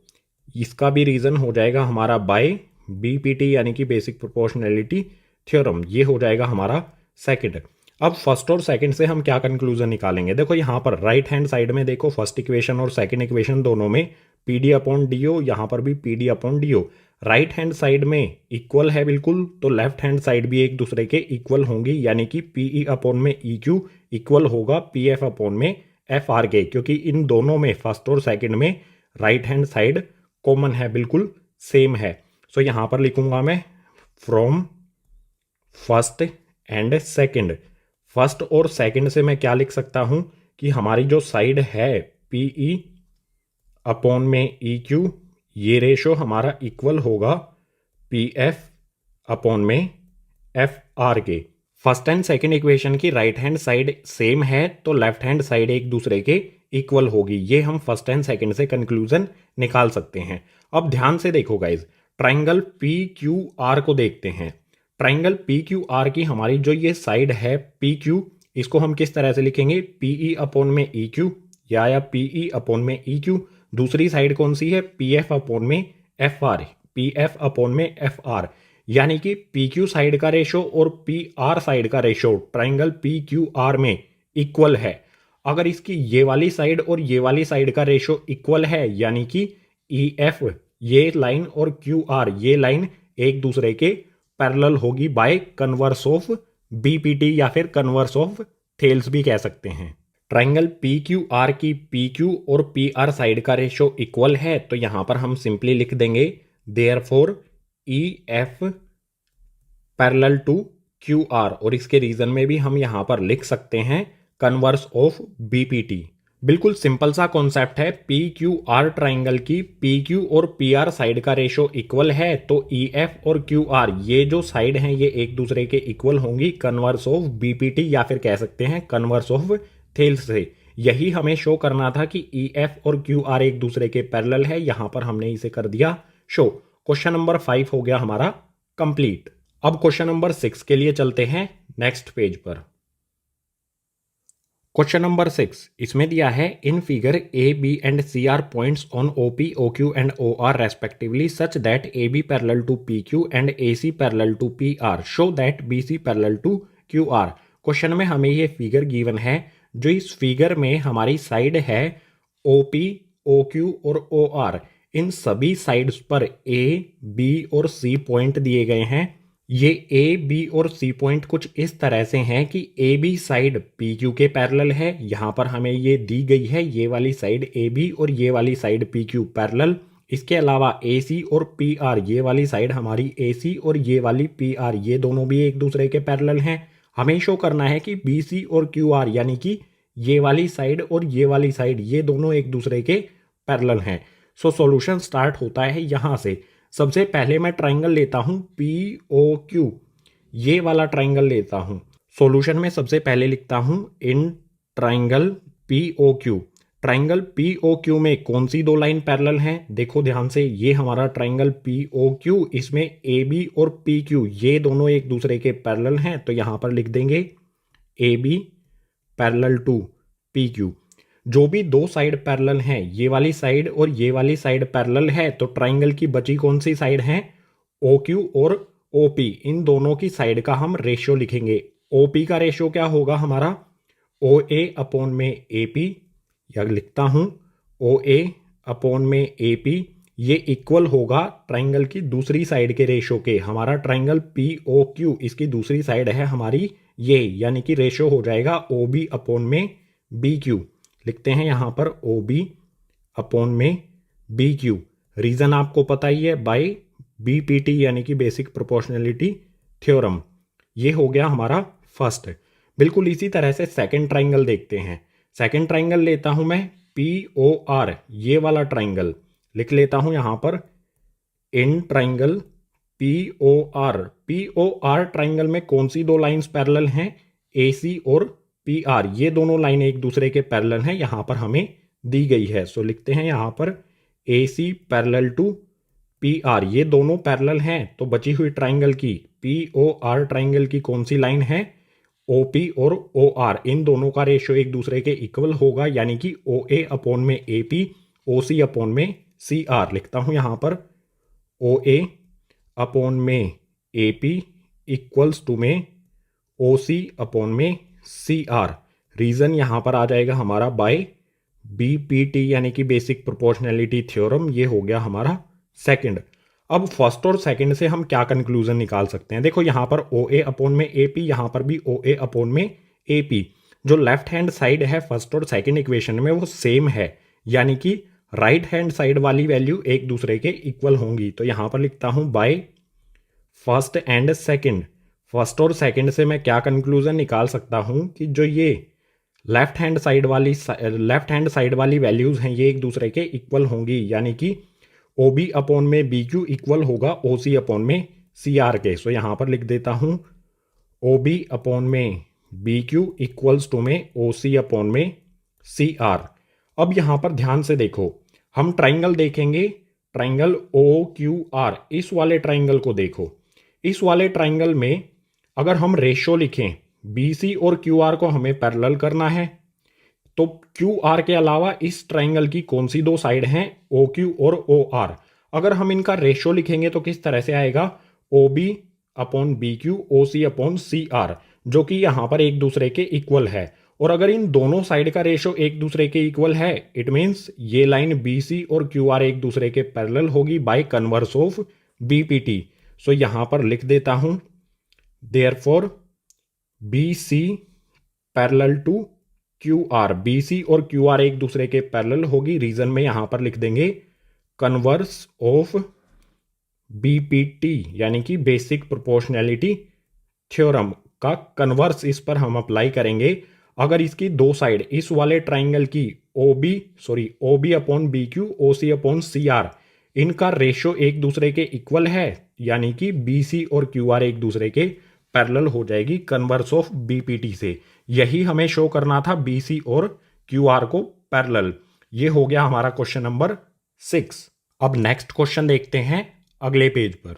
इसका भी रीजन हो जाएगा हमारा बाय बी पी टी यानी कि बेसिक प्रोपोर्शनैलिटी थ्योरम। ये हो जाएगा हमारा सेकंड। अब फर्स्ट और सेकंड से हम क्या कंक्लूजन निकालेंगे? देखो यहां पर राइट हैंड साइड में देखो, फर्स्ट इक्वेशन और सेकंड इक्वेशन दोनों में P D upon D O, यहां पर भी P D upon D O. Right hand side में इक्वल है बिल्कुल, तो लेफ्ट हैंड साइड भी एक दूसरे के इक्वल होंगी, यानी कि पी ई अपॉन में ई क्यू इक्वल होगा पी एफ अपॉन में एफ आर के, क्योंकि इन दोनों में फर्स्ट और सेकंड में राइट हैंड साइड कॉमन है, बिल्कुल सेम है। सो यहां पर लिखूंगा मैं from first and second. First और सेकंड से मैं क्या लिख सकता हूं कि हमारी जो साइड है पी ई अपॉन में ई क्यू, ये रेशो हमारा इक्वल होगा पी एफ अपॉन में एफ आर के। फर्स्ट एंड सेकंड इक्वेशन की राइट हैंड साइड सेम है, तो लेफ्ट हैंड साइड एक दूसरे के इक्वल होगी। ये हम फर्स्ट एंड सेकंड से कंक्लूजन निकाल सकते हैं। अब ध्यान से देखो guys, triangle P Q are को देखते हैं। ट्राइंगल पी क्यू आर की हमारी जो ये साइड है पी क्यू, इसको हम किस तरह से लिखेंगे? पी ई अपॉन में ई क्यू या पी ई अपॉन में ई क्यू। दूसरी साइड कौन सी है? पी एफ अपॉन में F are, P F upon में एफ आर। यानी कि पी क्यू साइड का रेशो और पी आर साइड का ratio triangle P Q are में इक्वल है। अगर इसकी ये वाली साइड और ये वाली साइड का रेशो इक्वल है, यानी कि ई एफ ये लाइन और क्यू आर ये लाइन एक दूसरे के पैरेलल होगी बाय कन्वर्स ऑफ बीपीटी या फिर कन्वर्स ऑफ थेल्स भी कह सकते हैं। ट्राइंगल पी क्यू आर की पी क्यू और पी आर साइड का रेशो इक्वल है, तो यहां पर हम सिंपली लिख देंगे therefore E F parallel to Q R, और इसके रीजन में भी हम यहां पर लिख सकते हैं कन्वर्स ऑफ बीपीटी। बिल्कुल सिंपल सा कॉन्सेप्ट है। पी क्यू आर ट्राइंगल की पी क्यू और पी आर साइड का रेशो इक्वल है, तो ई एफ और क्यू आर ये जो साइड हैं ये एक दूसरे के इक्वल होंगी कन्वर्स ऑफ बीपीटी या फिर कह सकते हैं कन्वर्स ऑफ थेल्स से। यही हमें शो करना था कि ई एफ और क्यू आर एक दूसरे के पैरेलल है। यहां पर हमने इसे कर दिया शो। क्वेश्चन नंबर 5 हो गया हमारा कंप्लीट। अब क्वेश्चन नंबर 6 के लिए चलते हैं नेक्स्ट पेज पर। क्वेश्चन नंबर 6 इसमें दिया है in figure A B and C are points on O P O Q and O R respectively such that A B parallel to P Q and A C parallel to P R, show that B C parallel to Q R. Question में हमें ये figure given है, जो इस figure में हमारी side है ओ P O Q और ओ आर। इन सभी साइड्स पर ए बी और सी पॉइंट दिए गए हैं। ये ए बी और सी पॉइंट कुछ इस तरह से हैं कि A B side P Q के पैरेलल है, यहाँ पर हमें ये दी गई है ये वाली साइड ए बी और ये वाली साइड पी क्यू पैरेलल। इसके अलावा ए सी और पी आर ये वाली साइड हमारी ए सी और ये वाली पी आर ये दोनों भी एक दूसरे के पैरेलल हैं। हमें शो करना है कि बी सी और क्यू आर यानी कि ये वाली साइड और ये वाली साइड ये दोनों एक दूसरे के पैरेलल हैं। सो सॉल्यूशन स्टार्ट होता है यहाँ से। सबसे पहले मैं ट्राइंगल लेता हूँ पी ओ क्यू, ये वाला ट्राइंगल लेता हूँ। सॉल्यूशन में सबसे पहले लिखता हूँ in triangle P O Q. Triangle P O Q में कौन सी दो लाइन पैरेलल हैं? देखो ध्यान से, ये हमारा ट्राइंगल पी ओ क्यू, इसमें ए बी और पी क्यू ये दोनों एक दूसरे के पैरेलल हैं, तो यहाँ पर लिख देंगे A B parallel to P Q. जो भी दो साइड पैरेलल हैं, ये वाली साइड और ये वाली साइड पैरेलल है, तो ट्राइंगल की बची कौन सी साइड है? ओ क्यू और ओ पी। इन दोनों की साइड का हम रेशियो लिखेंगे। ओ पी का रेशियो क्या होगा हमारा? ओ ए अपॉन में ए पी, या लिखता हूँ ओ ए अपॉन में ए पी, ये इक्वल होगा ट्राइंगल की दूसरी साइड के रेशियो के। हमारा ट्राइंगल पी ओ क्यू, इसकी दूसरी साइड है हमारी ये, यानी कि रेशियो हो जाएगा ओ बी अपॉन में बी क्यू। लिखते हैं यहाँ पर ओ बी अपॉन में बी क्यू। रीजन आपको पता ही है, बाय बी पी टी यानी कि बेसिक प्रोपोर्शनलिटी थ्योरम। ये हो गया हमारा फर्स्ट। बिल्कुल इसी तरह से सेकंड ट्राइंगल देखते हैं। सेकंड ट्राइंगल लेता हूं मैं पी ओ आर, ये वाला ट्राइंगल लिख लेता हूं यहां पर in triangle P O R. P O R triangle में कौन सी दो लाइंस पैरेलल हैं? ए सी और पी आर, ये दोनों लाइन एक दूसरे के पैरेलल हैं, यहां पर हमें दी गई है। सो लिखते हैं यहां पर A C parallel to P R, ये दोनों पैरेलल हैं, तो बची हुई ट्राइंगल की पी ओ आर ट्राइंगल की कौन सी लाइन है? ओ पी और ओ आर, इन दोनों का रेशियो एक दूसरे के इक्वल होगा, यानी कि ओ ए अपॉन में A P, O C upon में सी आर। लिखता हूं यहां पर ओ ए अपॉन में ए पी इक्वल्स टू में ओ सी अपॉन में सी आर। रीजन यहां पर आ जाएगा हमारा बाय बी पी टी यानी कि बेसिक प्रोपोर्शनैलिटी थ्योरम। ये हो गया हमारा सेकंड। अब फर्स्ट और सेकंड से हम क्या कंक्लूजन निकाल सकते हैं? देखो यहां पर ओ ए अपॉन में ए पी, यहां पर भी ओ ए अपॉन में ए पी। जो लेफ्ट हैंड साइड है फर्स्ट और सेकंड इक्वेशन में वो सेम है, यानी कि राइट हैंड साइड वाली वैल्यू एक दूसरे के इक्वल होंगी। तो यहां पर लिखता हूं by first and second. First और सेकंड से मैं क्या कंक्लूजन निकाल सकता हूं कि जो ये लेफ्ट हैंड साइड वाली वैल्यूज हैं ये एक दूसरे के इक्वल होंगी, यानी कि ओ बी अपॉन में बी क्यू इक्वल होगा ओ सी अपॉन में सी आर के। सो यहां पर लिख देता हूं ओ बी अपॉन में बी क्यू इक्वल्स टू में ओ सी अपॉन में सी आर। अब यहां पर ध्यान से देखो, हम ट्राइंगल देखेंगे, ट्राइंगल ओ क्यू आर। इस वाले ट्राइंगल को देखो, इस वाले ट्राइंगल में अगर हम रेशियो लिखें बी सी और क्यू आर को हमें पैरेलल करना है, तो क्यू आर के अलावा इस ट्राइंगल की कौन सी दो साइड हैं? ओ क्यू और ओ आर। अगर हम इनका रेशियो लिखेंगे तो किस तरह से आएगा? O B upon B Q O C upon C R, जो कि यहां पर एक दूसरे के इक्वल है। और अगर इन दोनों साइड का रेशियो एक दूसरे के इक्वल है, इट मीन्स ये लाइन बी सी और क्यू आर एक दूसरे के पैरेलल होगी by converse of B P T. So यहां पर लिख देता हूं therefore B C parallel to Q R. B C और क्यू आर एक दूसरे के पैरेलल होगी। रीजन में यहां पर लिख देंगे कन्वर्स ऑफ बीपीटी यानी कि बेसिक प्रोपोर्शनैलिटी थ्योरम का कन्वर्स इस पर हम अप्लाई करेंगे। अगर इसकी दो साइड इस वाले ट्राइंगल की O B upon B Q O C upon C R, इनका रेशियो एक दूसरे के इक्वल है, यानी कि बी सी और क्यू आर एक दूसरे के पैरेलल हो जाएगी कन्वर्स ऑफ बीपीटी से। यही हमें शो करना था बी सी और क्यू आर को पैरेलल। ये हो गया हमारा क्वेश्चन नंबर 6। अब नेक्स्ट क्वेश्चन देखते हैं अगले पेज पर।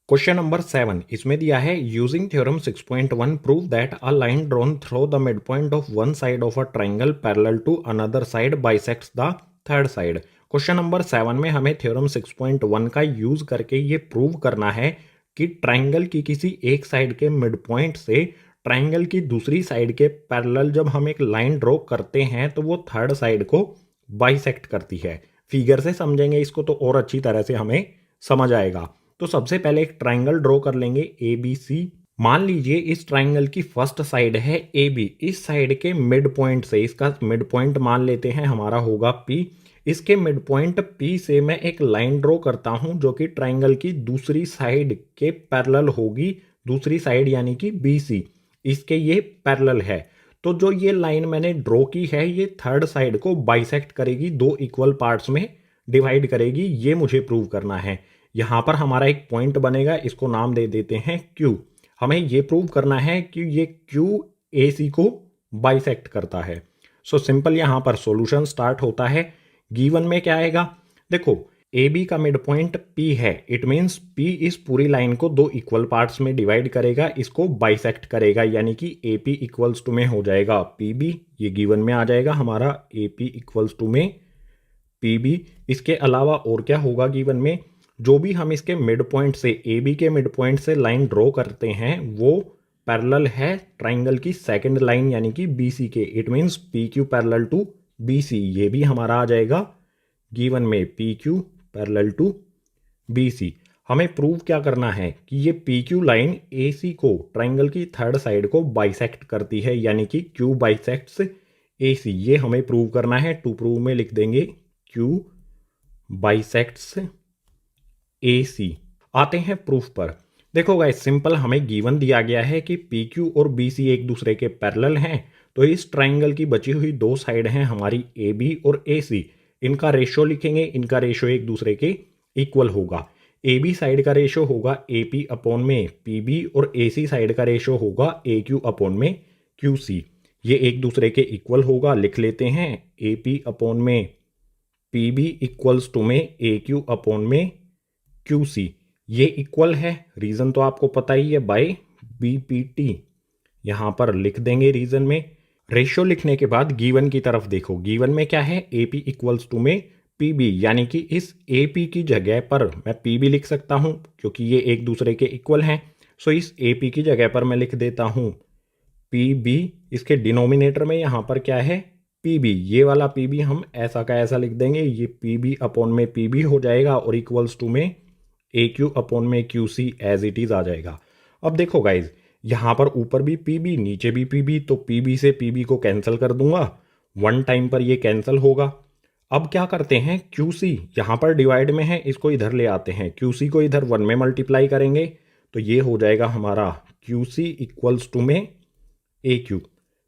क्वेश्चन नंबर 7 इसमें दिया है using theorem 6.1 prove that a line drawn through the mid point of one side of a triangle parallel to another side bisects the third side. Question number 7 में हमें theorem 6.1 का use करके ये prove करना है कि ट्राइंगल की किसी एक साइड के मिड पॉइंट से ट्राइंगल की दूसरी साइड के पैरेलल जब हम एक लाइन ड्रॉ करते हैं तो वो थर्ड साइड को बाइसेक्ट करती है। फिगर से समझेंगे इसको तो और अच्छी तरह से हमें समझ आएगा। तो सबसे पहले एक ट्राइंगल ड्रॉ कर लेंगे ए बी सी। मान लीजिए इस ट्राइंगल की फर्स्ट साइड है ए बी। इस साइड के मिड पॉइंट से, इसका मिड पॉइंट मान लेते हैं हमारा होगा पी। इसके मिड पॉइंट पी से मैं एक लाइन ड्रॉ करता हूं जो कि ट्राइंगल की दूसरी साइड के पैरेलल होगी दूसरी साइड यानी कि BC, इसके ये पैरेलल है। तो जो ये लाइन मैंने ड्रॉ की है ये थर्ड साइड को बाइसेक्ट करेगी, दो इक्वल पार्ट्स में डिवाइड करेगी, ये मुझे प्रूव करना है। यहाँ पर हमारा एक पॉइंट बनेगा, इसको नाम दे देते हैं Q। हमें ये प्रूव करना है कि ये Q AC को बाइसेक्ट करता है। सो सिंपल यहाँ पर सॉल्यूशन स्टार्ट होता है। गिवन में क्या आएगा, देखो AB का मिड पॉइंट P है, इट मीन्स P इस पूरी लाइन को दो इक्वल पार्ट्स में डिवाइड करेगा, इसको बाइसेक्ट करेगा, यानी कि AP इक्वल्स टू में हो जाएगा PB, ये गिवन में आ जाएगा हमारा AP इक्वल्स टू में PB। इसके अलावा और क्या होगा गिवन में, जो भी हम इसके मिड पॉइंट से AB के मिड पॉइंट से लाइन ड्रॉ करते हैं वो पैरेलल है ट्राइंगल की सेकंड लाइन यानी कि BC के, it means PQ parallel to BC, ये भी हमारा आ जाएगा गिवन में PQ पैरेलल टू BC। हमें प्रूव क्या करना है कि ये PQ लाइन AC को ट्राइंगल की थर्ड साइड को बाइसेक्ट करती है, यानी कि Q बाइसेक्ट्स AC, ये हमें प्रूव करना है। टू प्रूव में लिख देंगे Q बाइसेक्ट्स AC। आते हैं प्रूफ पर। देखो गाइस सिंपल, हमें गिवन दिया गया है कि PQ और BC एक दूसरे के पैरेलल हैं, तो इस ट्राइंगल की बची हुई दो साइड हैं हमारी AB और AC, इनका रेशो लिखेंगे, इनका रेशो एक दूसरे के इक्वल होगा। AB साइड का रेशो होगा AP अपॉन में PB और AC साइड का रेशो होगा AQ अपॉन में QC, ये एक दूसरे के इक्वल होगा। लिख लेते हैं AP अपॉन में PB इक्वल्स टू में AQ अपॉन में QC, ये इक्वल है, रीजन तो आपको पता ही है, बाय BPT। यहां पर लिख देंगे रीजन में। रेशियो लिखने के बाद गिवन की तरफ देखो, गिवन में क्या है, AP इक्वल्स टू में PB, यानी कि इस AP की जगह पर मैं PB लिख सकता हूं क्योंकि ये एक दूसरे के इक्वल हैं। सो इस AP की जगह पर मैं लिख देता हूं PB, इसके डिनोमिनेटर में यहां पर क्या है PB, ये वाला PB हम ऐसा का ऐसा लिख देंगे, ये PB अपॉन में PB हो जाएगा और इक्वल्स टू में AQ अपॉन में QC एज इट इज आ जाएगा। अब देखो गाइज, यहां पर ऊपर भी PB नीचे भी PB, तो PB से PB को कैंसिल कर दूंगा, वन टाइम पर ये कैंसिल होगा। अब क्या करते हैं, QC यहां पर डिवाइड में है, इसको इधर ले आते हैं, QC को इधर वन में मल्टीप्लाई करेंगे तो ये हो जाएगा हमारा QC इक्वल्स टू में AQ।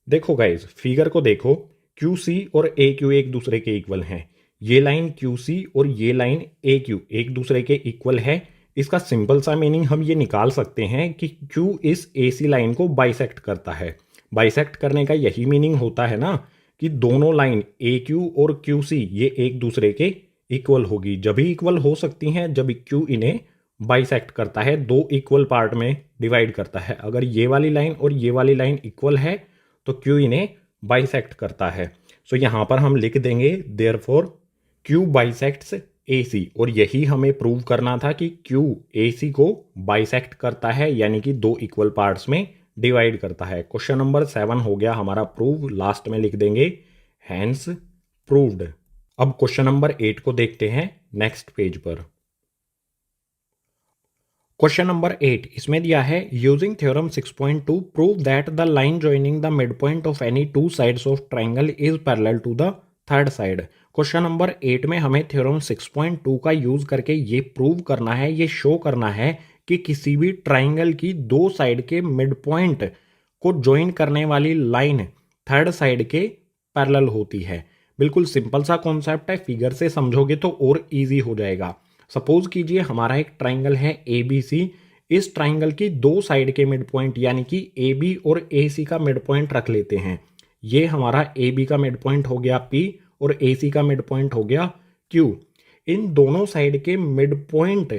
देखो गाइज फिगर को देखो, QC और AQ एक दूसरे के इक्वल हैं, ये लाइन QC और ये लाइन AQ एक दूसरे के इक्वल है। इसका सिंपल सा मीनिंग हम ये निकाल सकते हैं कि Q इस AC लाइन को बाइसेक्ट करता है। बाइसेक्ट करने का यही मीनिंग होता है ना कि दोनों लाइन AQ और QC ये एक दूसरे के इक्वल होगी, जब भी इक्वल हो सकती हैं जब Q इन्हें बाइसेक्ट करता है, दो इक्वल पार्ट में डिवाइड करता है। अगर ये वाली लाइन और ये वाली लाइन इक्वल है तो Q इन्हें बाइसेक्ट करता है। सो यहाँ पर हम लिख देंगे देयरफॉर Q बाइसेक्ट्स AC, और यही हमें प्रूव करना था कि Q AC को बाइसेक्ट करता है, यानी कि दो इक्वल पार्ट्स में डिवाइड करता है। क्वेश्चन नंबर 7 हो गया हमारा प्रूव, लास्ट में लिख देंगे हैंस प्रूव्ड। अब क्वेश्चन नंबर 8 को देखते हैं नेक्स्ट पेज पर। क्वेश्चन नंबर 8 इसमें दिया है, using theorem 6.2 prove that the line joining the mid point of any two sides of triangle is parallel to the third side. Question number 8 में हमें थ्योरम 6.2 का यूज करके ये प्रूव करना है, ये शो करना है कि किसी भी ट्राइंगल की दो साइड के मिड पॉइंट को ज्वाइन करने वाली लाइन थर्ड साइड के पैरेलल होती है। बिल्कुल सिंपल सा कॉन्सेप्ट है, फिगर से समझोगे तो और इजी हो जाएगा। सपोज कीजिए हमारा एक ट्राइंगल है ABC, इस ट्राइंगल की दो साइड के मिड पॉइंट यानी कि AB और AC का मिड पॉइंट रख लेते हैं। ये हमारा AB का मिड पॉइंट हो गया P और AC का मिड पॉइंट हो गया Q। इन दोनों साइड के मिड पॉइंट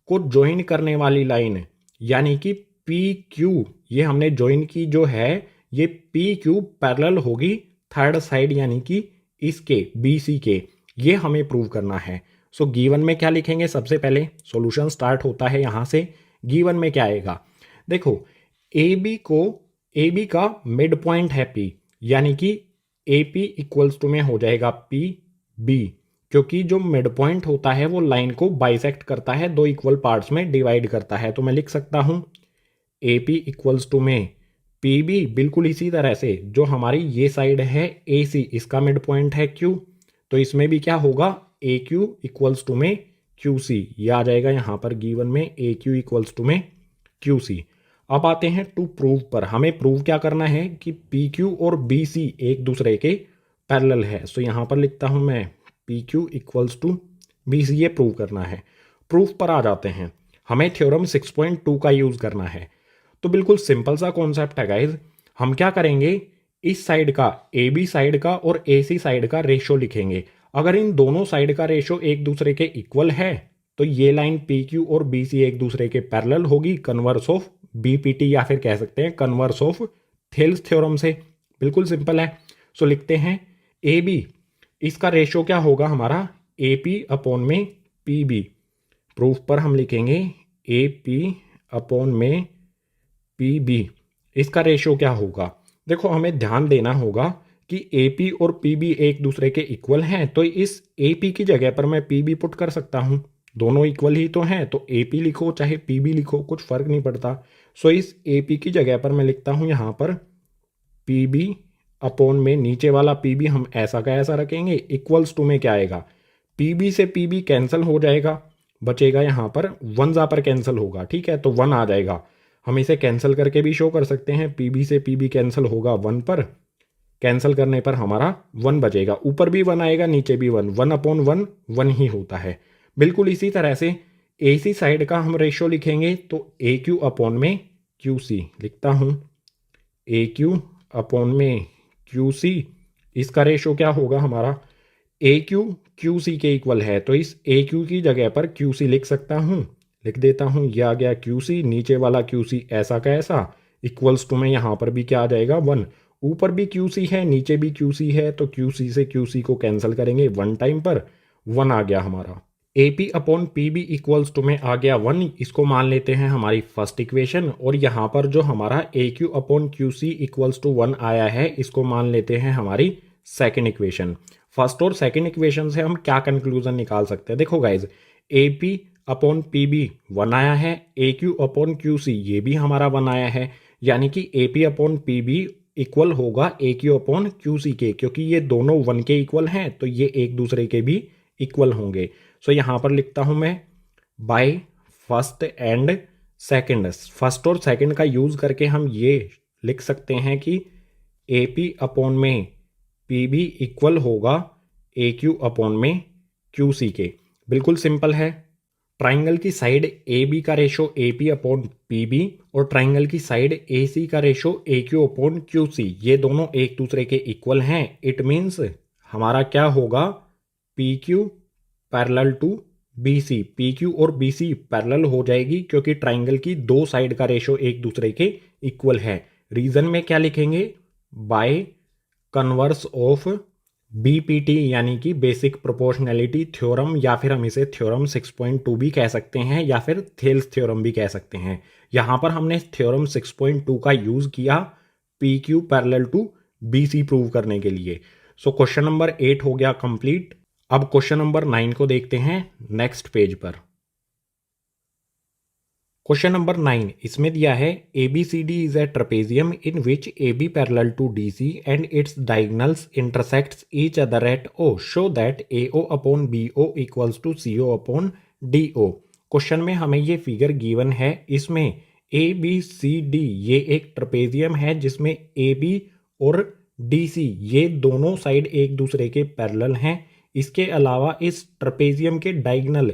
को ज्वाइन करने वाली लाइन यानी कि PQ, ये हमने ज्वाइन की जो है, ये PQ पैरेलल होगी थर्ड साइड यानी कि इसके BC के, ये हमें प्रूव करना है। सो गिवन में क्या लिखेंगे, सबसे पहले सॉल्यूशन स्टार्ट होता है यहां से। गिवन में क्या आएगा, देखो AB का मिड पॉइंट है P, यानी कि AP इक्वल्स टू में हो जाएगा PB, क्योंकि जो मिड पॉइंट होता है वो लाइन को बाइसेक्ट करता है, दो इक्वल पार्ट्स में डिवाइड करता है। तो मैं लिख सकता हूं AP इक्वल्स टू में PB, बिल्कुल इसी तरह से जो हमारी ये साइड है AC, इसका मिड पॉइंट है Q, तो इसमें भी क्या होगा AQ इक्वल्स टू में QC, ये आ जाएगा यहाँ पर गिवन में AQ इक्वल्स टू में QC। अब आते हैं टू प्रूव पर। हमें प्रूव क्या करना है कि पी क्यू और बी सी एक दूसरे के पैरेलल है। सो यहाँ पर लिखता हूँ मैं P Q equals to B C, ये प्रूव करना है। प्रूफ पर आ जाते हैं। हमें थ्योरम 6.2 का यूज़ करना है। तो बिल्कुल सिंपल सा कॉन्सेप्ट है गाइज। हम क्या करेंगे, इस साइड का ए बी साइड का और ए सी साइड का रेशो लिखेंगे। अगर इन दोनों साइड का रेशो एक दूसरे के इक्वल है तो ये लाइन पी क्यू और बी सी एक दूसरे के पैरेलल होगी, कन्वर्स ऑफ बीपीटी, या फिर कह सकते हैं कन्वर्स ऑफ थेल्स थ्योरम से। बिल्कुल सिंपल है। सो लिखते हैं ए बी, इसका रेशो क्या होगा हमारा, ए पी अपॉन में पी बी। प्रूफ पर हम लिखेंगे ए पी अपॉन में पी बी। इसका रेशो क्या होगा, देखो हमें ध्यान देना होगा कि ए पी और पी बी एक दूसरे के इक्वल हैं, तो इस ए पी की जगह पर मैं पी बी पुट कर सकता हूँ। दोनों इक्वल ही तो हैं, तो ए पी लिखो चाहे पी बी लिखो, कुछ फर्क नहीं पड़ता। सो इस ए पी की जगह पर मैं लिखता हूँ यहाँ पर पी बी अपॉन में नीचे वाला पी बी हम ऐसा का ऐसा रखेंगे। इक्वल्स टू में क्या आएगा, पी बी से पी बी कैंसिल हो जाएगा, बचेगा यहाँ पर वन, जा पर कैंसिल होगा, ठीक है, तो वन आ जाएगा। हम इसे कैंसिल करके भी शो कर सकते हैं, पी बी से पी बी कैंसिल होगा वन पर, कैंसिल करने पर हमारा वन बचेगा। ऊपर भी वन आएगा नीचे भी one, one upon one one ही होता है। बिल्कुल इसी तरह से ए सी साइड का हम रेशो लिखेंगे, तो ए क्यू अपॉन में क्यू सी लिखता हूँ, ए क्यू अपॉन में क्यू सी। इसका रेशो क्या होगा हमारा, ए क्यू क्यू सी के इक्वल है, तो इस ए क्यू की जगह पर क्यू सी लिख सकता हूँ, लिख देता हूँ। यह आ गया क्यू सी, नीचे वाला क्यू सी ऐसा का ऐसा, इक्वल्स टू में यहाँ पर भी क्या आ जाएगा वन। ऊपर भी क्यू सी है नीचे भी क्यू सी है, तो क्यू सी से क्यू सी को कैंसिल करेंगे वन टाइम पर, वन आ गया हमारा। A P upon P B equals to में आ गया वन, इसको मान लेते हैं हमारी फर्स्ट इक्वेशन। और यहाँ पर जो हमारा A Q upon Q C equals to one आया है, इसको मान लेते हैं हमारी सेकेंड इक्वेशन। फर्स्ट और सेकेंड इक्वेशन से हम क्या कंक्लूजन निकाल सकते हैं, देखो guys, A P upon P B one आया है, A Q upon Q C ये भी हमारा वन आया है, यानी कि A P upon P B equal होगा A Q upon Q C के, क्योंकि ये दोनों वन के इक्वल हैं तो ये एक दूसरे के भी इक्वल होंगे। सो यहाँ पर लिखता हूँ मैं by first and second. First और सेकेंड का यूज़ करके हम ये लिख सकते हैं कि ए पी अपॉन में पी बी इक्वल होगा ए क्यू अपॉन में क्यू सी के। बिल्कुल सिंपल है। ट्राइंगल की साइड ए बी का ratio A P upon P B और ट्राइंगल की साइड ए सी का ratio A Q upon Q C, ये दोनों एक दूसरे के इक्वल हैं। इट मीन्स हमारा क्या होगा, P Q parallel to B C, P Q और बी सी पैरेलल हो जाएगी क्योंकि ट्राइंगल की दो साइड का रेशो एक दूसरे के इक्वल है। रीजन में क्या लिखेंगे, बाय कन्वर्स ऑफ बीपीटी यानी कि बेसिक प्रोपोर्शनैलिटी थ्योरम, या फिर हम इसे थ्योरम 6.2 भी कह सकते हैं या फिर थेल्स थ्योरम भी कह सकते हैं। यहाँ पर हमने थ्योरम 6.2 का यूज़ किया P Q parallel to B C prove करने के लिए। सो क्वेश्चन नंबर 8 हो गया कंप्लीट। अब क्वेश्चन नंबर 9 को देखते हैं नेक्स्ट पेज पर। क्वेश्चन नंबर 9 इसमें दिया है ABCD is a trapezium in which AB parallel to DC and its diagonals intersects each other at O, show that AO upon BO equals to CO upon DO। Question में हमें ये figure given है, इसमें ABCD ये एक trapezium है जिसमें AB और DC ये दोनों साइड एक दूसरे के पैरेलल हैं। इसके अलावा इस ट्रेपेजियम के डायगोनल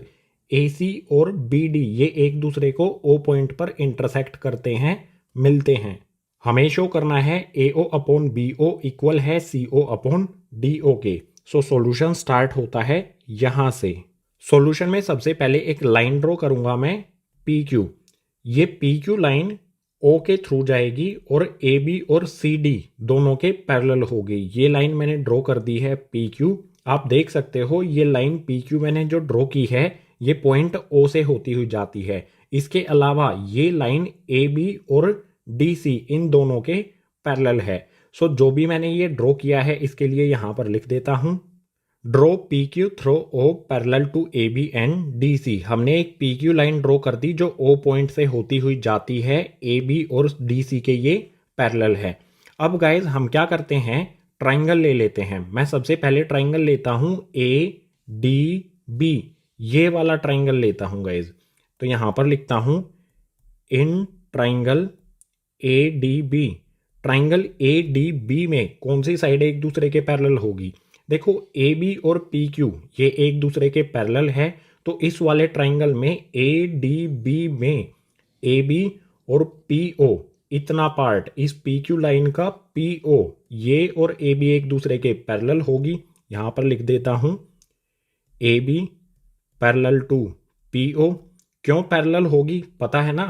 AC और BD ये एक दूसरे को O पॉइंट पर इंटरसेक्ट करते हैं, मिलते हैं। हमें शो करना है AO अपॉन BO इक्वल है CO अपॉन DO के। सो सॉल्यूशन स्टार्ट होता है यहाँ से। सॉल्यूशन में सबसे पहले एक लाइन ड्रॉ करूंगा मैं PQ। ये PQ लाइन O के थ्रू जाएगी और AB और CD दोनों के पैरेलल होगी। ये लाइन मैंने ड्रॉ कर दी है PQ। आप देख सकते हो ये लाइन PQ मैंने जो ड्रॉ की है ये पॉइंट O से होती हुई जाती है। इसके अलावा ये लाइन AB और DC इन दोनों के पैरेलल है। सो जो भी मैंने ये ड्रॉ किया है इसके लिए यहाँ पर लिख देता हूँ, draw PQ through O parallel to AB and DC। हमने एक PQ लाइन ड्रॉ कर दी जो O पॉइंट से होती हुई जाती है, AB और DC के ये पैरेलल है। अब गाइज हम क्या करते हैं, ट्राइंगल ले लेते हैं। मैं सबसे पहले ट्राइंगल लेता हूँ ADB, ये वाला ट्राइंगल लेता हूँ गाइज। तो यहाँ पर लिखता हूँ in triangle A D B, triangle A D B में कौन सी साइड एक दूसरे के पैरेलल होगी? देखो ए बी और पी क्यू ये एक दूसरे के पैरेलल है, तो इस वाले ट्राइंगल में ए डी बी में ए बी और पी ओ इतना पार्ट, इस पी क्यू लाइन का पी ओ, ये और ए बी एक दूसरे के पैरेलल होगी। यहाँ पर लिख देता हूँ A B parallel to P O. क्यों पैरेलल होगी पता है ना,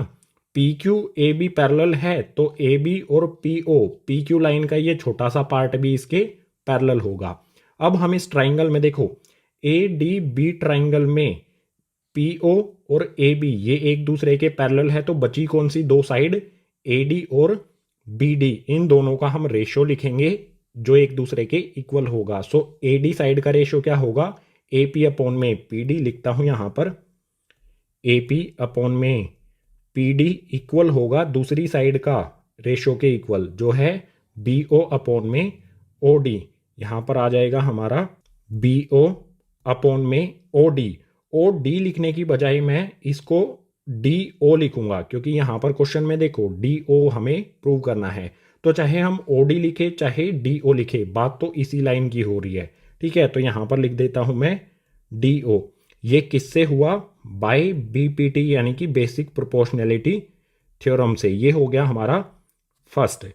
P Q A B parallel है तो ए बी और P O, P Q line का ये छोटा सा पार्ट भी इसके पैरेलल होगा। अब हम इस ट्राइंगल में देखो ए डी बी ट्राइंगल में पी ओ और ए बी ये एक दूसरे के पैरेलल है, तो बची कौन सी दो साइड, ए डी और बी डी, इन दोनों का हम रेशो लिखेंगे जो एक दूसरे के इक्वल होगा। सो ए डी साइड का रेशो क्या होगा, ए पी अपॉन में पी डी, लिखता हूं यहां पर ए पी अपॉन में पी डी इक्वल होगा दूसरी साइड का रेशो के इक्वल जो है बी ओ अपॉन में ओ डी। यहां पर आ जाएगा हमारा बी ओ अपॉन में ओ डी। ओ डी लिखने की बजाय मैं इसको डी ओ लिखूंगा, क्योंकि यहां पर क्वेश्चन में देखो डी ओ हमें प्रूव करना है, तो चाहे हम ओ डी लिखे चाहे डी ओ लिखे, बात तो इसी लाइन की हो रही है। ठीक है, तो यहां पर लिख देता हूं मैं डी ओ। ये किससे हुआ, बाय बीपीटी यानी कि बेसिक प्रोपोर्शनैलिटी थ्योरम से। ये हो गया हमारा फर्स्ट।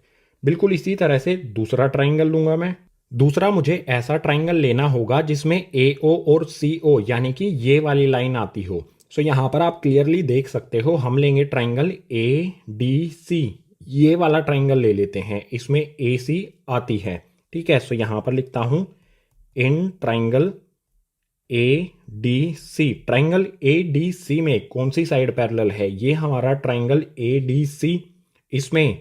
बिल्कुल इसी तरह से दूसरा ट्राइंगल लूंगा मैं। दूसरा मुझे ऐसा ट्राइंगल लेना होगा जिसमें ए ओ और सी ओ यानी कि ये वाली लाइन आती हो। सो यहाँ पर आप क्लियरली देख सकते हो, हम लेंगे ट्राइंगल ए डी सी, ये वाला ट्राइंगल ले लेते हैं, इसमें ए सी आती है। ठीक है, सो यहाँ पर लिखता हूँ in triangle A D C, triangle A D C में कौन सी साइड पैरेलल है, ये हमारा ट्राइंगल ए डी सी। इसमें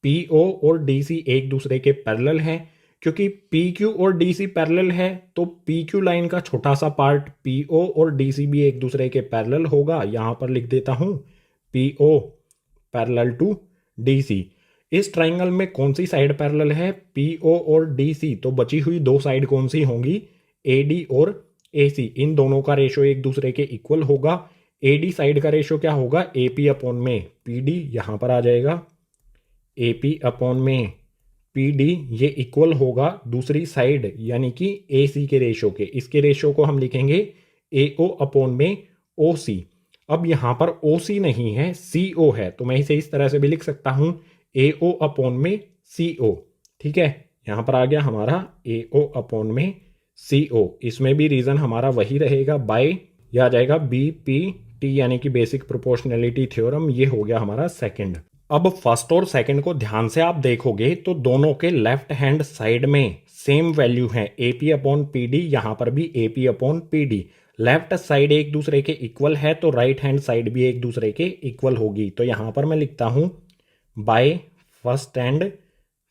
पी ओ और डी सी एक दूसरे के पैरेलल हैं, क्योंकि पी क्यू और डी सी पैरेलल है तो पी क्यू लाइन का छोटा सा पार्ट पी ओ और डी सी भी एक दूसरे के पैरेलल होगा। यहां पर लिख देता हूं P O parallel to D C. इस ट्राइंगल में कौन सी साइड पैरेलल है, पी ओ और डी सी, तो बची हुई दो साइड कौन सी होंगी, ए डी और ए सी। इन दोनों का रेशो एक दूसरे के इक्वल होगा। ए डी साइड का रेशो क्या होगा, ए पी अपॉन में पी डी, यहां पर आ जाएगा ए पी अपॉन में पी डी, ये इक्वल होगा दूसरी साइड यानी कि ए सी के रेशो के। इसके रेशो को हम लिखेंगे ए ओ अपॉन में ओ सी। अब यहाँ पर ओ सी नहीं है, सी ओ है, तो मैं इसे इस तरह से भी लिख सकता हूँ ए ओ अपॉन में सी ओ। ठीक है, यहाँ पर आ गया हमारा ए ओ अपॉन में सी ओ। इसमें भी रीजन हमारा वही रहेगा, बाय, यह आ जाएगा बी पी टी यानी कि बेसिक प्रोपोर्शनैलिटी थ्योरम। ये हो गया हमारा सेकंड। अब फर्स्ट और सेकंड को ध्यान से आप देखोगे तो दोनों के लेफ्ट हैंड साइड में सेम वैल्यू है, ए पी अपॉन पी डी, यहां पर भी ए P upon P D. Left side एक दूसरे के इक्वल है तो राइट हैंड साइड भी एक दूसरे के इक्वल होगी। तो यहां पर मैं लिखता हूं by first and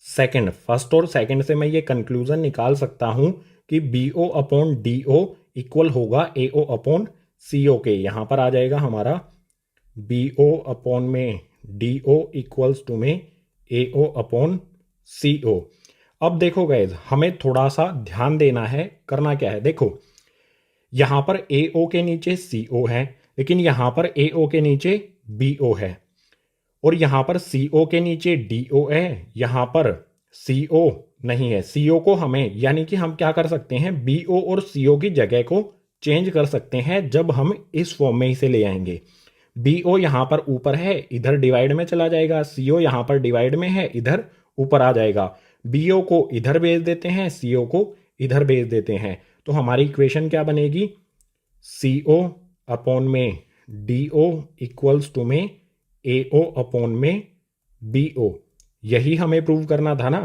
second. First और सेकंड से मैं ये कंक्लूजन निकाल सकता हूं कि B O upon D O equal होगा ए ओ अपॉन सी ओ के। यहां पर आ जाएगा हमारा बी ओ अपॉन में डी ओ इक्वल्स टू में ए ओ अपॉन सी ओ। अब देखो गाइज, हमें थोड़ा सा ध्यान देना है, करना क्या है, देखो यहां पर ए ओ के नीचे सी ओ है, लेकिन यहां पर ए ओ के नीचे बी ओ है, और यहां पर सी ओ के नीचे डी ओ है, यहां पर सी ओ नहीं है। सी ओ को हमें, यानी कि हम क्या कर सकते हैं, बी ओ और सी ओ की जगह को चेंज कर सकते हैं जब हम इस फॉर्म में इसे ले आएंगे। बी ओ यहां पर ऊपर है, इधर डिवाइड में चला जाएगा, सी ओ यहां पर डिवाइड में है, इधर ऊपर आ जाएगा। बी ओ को इधर भेज देते हैं, सी ओ को इधर भेज देते हैं, तो हमारी इक्वेशन क्या बनेगी, सी ओ अपॉन में डी ओ इक्वल्स टू में ए ओ अपॉन में बी ओ। यही हमें प्रूव करना था ना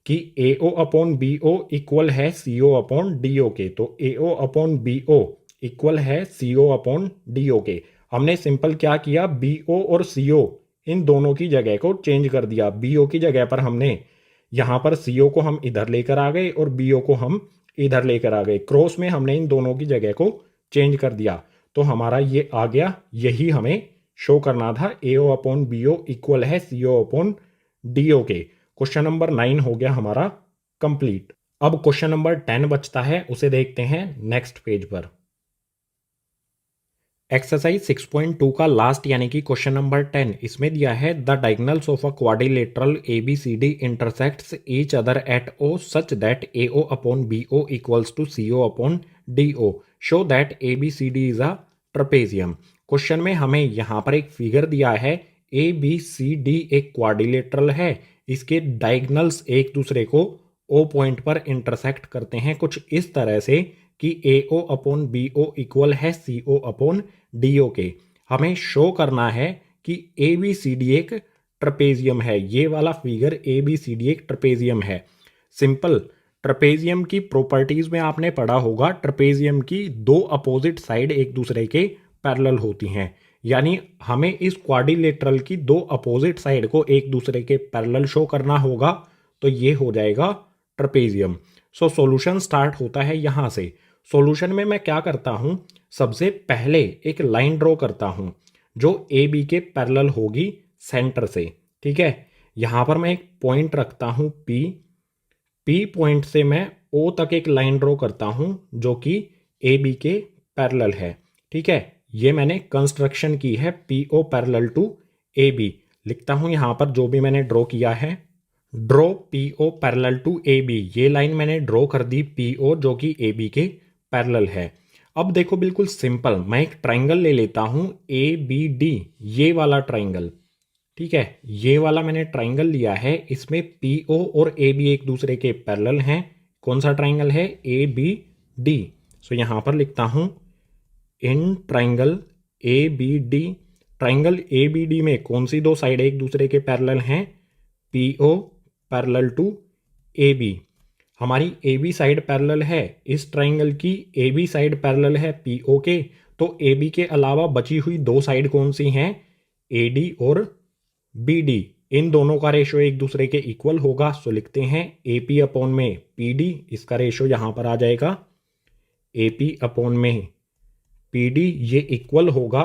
कि A O upon B O equal है C O upon D O के, तो A O upon B O equal है C O upon D O के। हमने सिंपल क्या किया, बी ओ और सी ओ इन दोनों की जगह को चेंज कर दिया। बी ओ की जगह पर हमने यहाँ पर सी ओ को हम इधर लेकर आ गए और बी ओ को हम इधर लेकर आ गए, क्रॉस में हमने इन दोनों की जगह को चेंज कर दिया, तो हमारा ये आ गया। यही हमें शो करना था, A O upon B O equal है C O upon D O के। क्वेश्चन नंबर 9 हो गया हमारा कंप्लीट। अब क्वेश्चन नंबर 10 बचता है, उसे देखते हैं नेक्स्ट पेज पर। एक्सरसाइज 6.2 का लास्ट यानी कि क्वेश्चन नंबर 10 इसमें दिया है the diagonals of a quadrilateral ABCD intersects each other at O such that AO upon BO equals to CO upon DO show that ABCD is a trapezium. Question में हमें यहाँ पर एक फिगर दिया है ABCD एक क्वाड्रिलेटरल है, इसके डायगोनल्स एक दूसरे को O पॉइंट पर इंटरसेक्ट करते हैं कुछ इस तरह से कि AO अपॉन BO इक्वल है CO अपॉन DO के। हमें शो करना है कि ABCD एक ट्रपेजियम है। ये वाला फिगर ABCD एक ट्रपेजियम है। सिंपल, ट्रपेजियम की प्रॉपर्टीज में आपने पढ़ा होगा, ट्रपेजियम की दो अपोजिट साइड एक दूसरे के पैरेलल होती हैं, यानी हमें इस क्वाड्रिलेटरल की दो अपोजिट साइड को एक दूसरे के पैरेलल शो करना होगा, तो ये हो जाएगा ट्रपेजियम। सो सॉल्यूशन स्टार्ट होता है यहाँ से। सॉल्यूशन में मैं क्या करता हूँ, सबसे पहले एक लाइन ड्रॉ करता हूँ जो ए बी के पैरेलल होगी सेंटर से। ठीक है, यहाँ पर मैं एक पॉइंट रखता हूँ पी पॉइंट से मैं ओ तक एक लाइन ड्रॉ करता हूँ जो कि ए बी के पैरेलल है। ठीक है, ये मैंने कंस्ट्रक्शन की है PO parallel to A B. लिखता हूँ यहाँ पर जो भी मैंने ड्रॉ किया है, draw PO parallel to A B. ये लाइन मैंने ड्रॉ कर दी PO जो कि ए बी के पैरेलल है। अब देखो बिल्कुल सिंपल, मैं एक ट्राइंगल ले लेता हूँ ABD, ये वाला ट्राइंगल। ठीक है, ये वाला मैंने ट्राइंगल लिया है, इसमें PO और AB एक दूसरे के पैरेलल हैं। कौन सा ट्राइंगल है? ABD। सो यहाँ पर लिखता हूँ in triangle ABD। Triangle ABD में कौन सी दो साइड एक दूसरे के पैरेलल हैं? PO parallel to AB। हमारी AB साइड पैरेलल है, इस ट्राइंगल की AB साइड पैरेलल है PO के, तो AB के अलावा बची हुई दो साइड कौन सी हैं? AD और BD। इन दोनों का रेशो एक दूसरे के इक्वल होगा। सो लिखते हैं AP अपॉन में PD, इसका रेशो यहाँ पर आ जाएगा AP अपॉन में PD। ये इक्वल होगा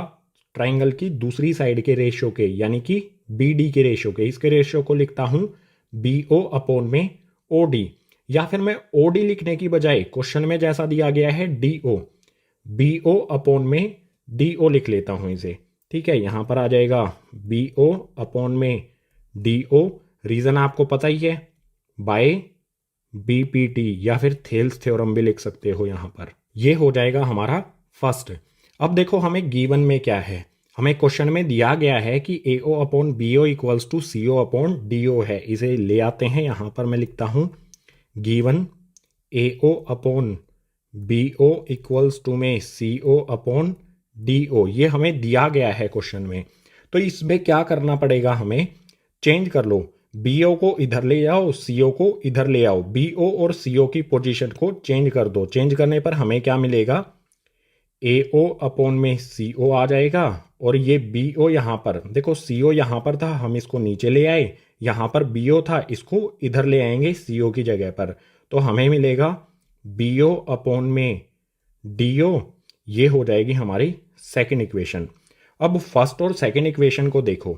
ट्राइंगल की दूसरी साइड के रेशो के, यानी कि BD के रेशो के। इसके रेशो को लिखता हूँ BO अपॉन में OD, या फिर मैं OD लिखने की बजाय क्वेश्चन में जैसा दिया गया है DO, BO अपॉन में DO लिख लेता हूं इसे। ठीक है, यहां पर आ जाएगा BO अपॉन में DO। रीजन आपको पता ही है, बाय BPT, या फिर थेल्स थ्योरम भी लिख सकते हो यहां पर। ये हो जाएगा हमारा फर्स्ट। अब देखो हमें गिवन में क्या है, हमें क्वेश्चन में दिया गया है कि AO upon BO equals to CO upon DO है। इसे ले आते हैं, यहां पर मैं लिखता हूं given AO upon BO equals to में CO अपॉन DO। ये हमें दिया गया है क्वेश्चन में, तो इसमें क्या करना पड़ेगा, हमें चेंज कर लो। BO को इधर ले आओ, CO को इधर ले आओ, BO और CO की पोजीशन को चेंज कर दो। चेंज करने पर हमें क्या मिलेगा? AO अपॉन में CO आ जाएगा, और ये BO यहाँ पर देखो, CO यहाँ पर था, हम इसको नीचे ले आए, यहाँ पर BO था, इसको इधर ले आएंगे CO की जगह पर, तो हमें मिलेगा BO अपॉन में DO। ये हो जाएगी हमारी सेकंड इक्वेशन। अब फर्स्ट और सेकंड इक्वेशन को देखो,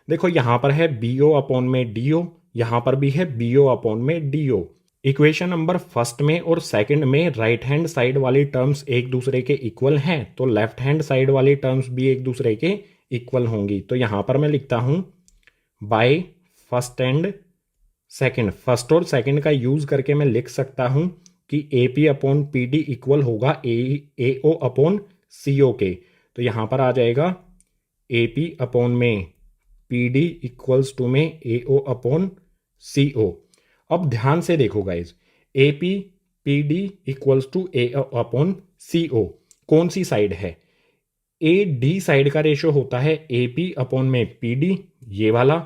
देखो यहाँ पर है BO अपॉन में DO, यहाँ पर भी है BO अपॉन में DO। इक्वेशन नंबर फर्स्ट में और सेकंड में राइट हैंड साइड वाली टर्म्स एक दूसरे के इक्वल हैं, तो लेफ्ट हैंड साइड वाली टर्म्स भी एक दूसरे के इक्वल होंगी। तो यहाँ पर मैं लिखता हूँ by first and second. First और सेकंड का यूज करके मैं लिख सकता हूँ कि AP अपॉन PD इक्वल होगा AO अपॉन CO के। तो यहाँ पर आ जाएगा AP अपॉन में PD इक्वल्स टू में AO अपॉन CO। अब ध्यान से देखो guys, AP PD equals to AO upon CO कौन सी साइड है? AD साइड का रेशो होता है AP अपॉन में PD, ये वाला,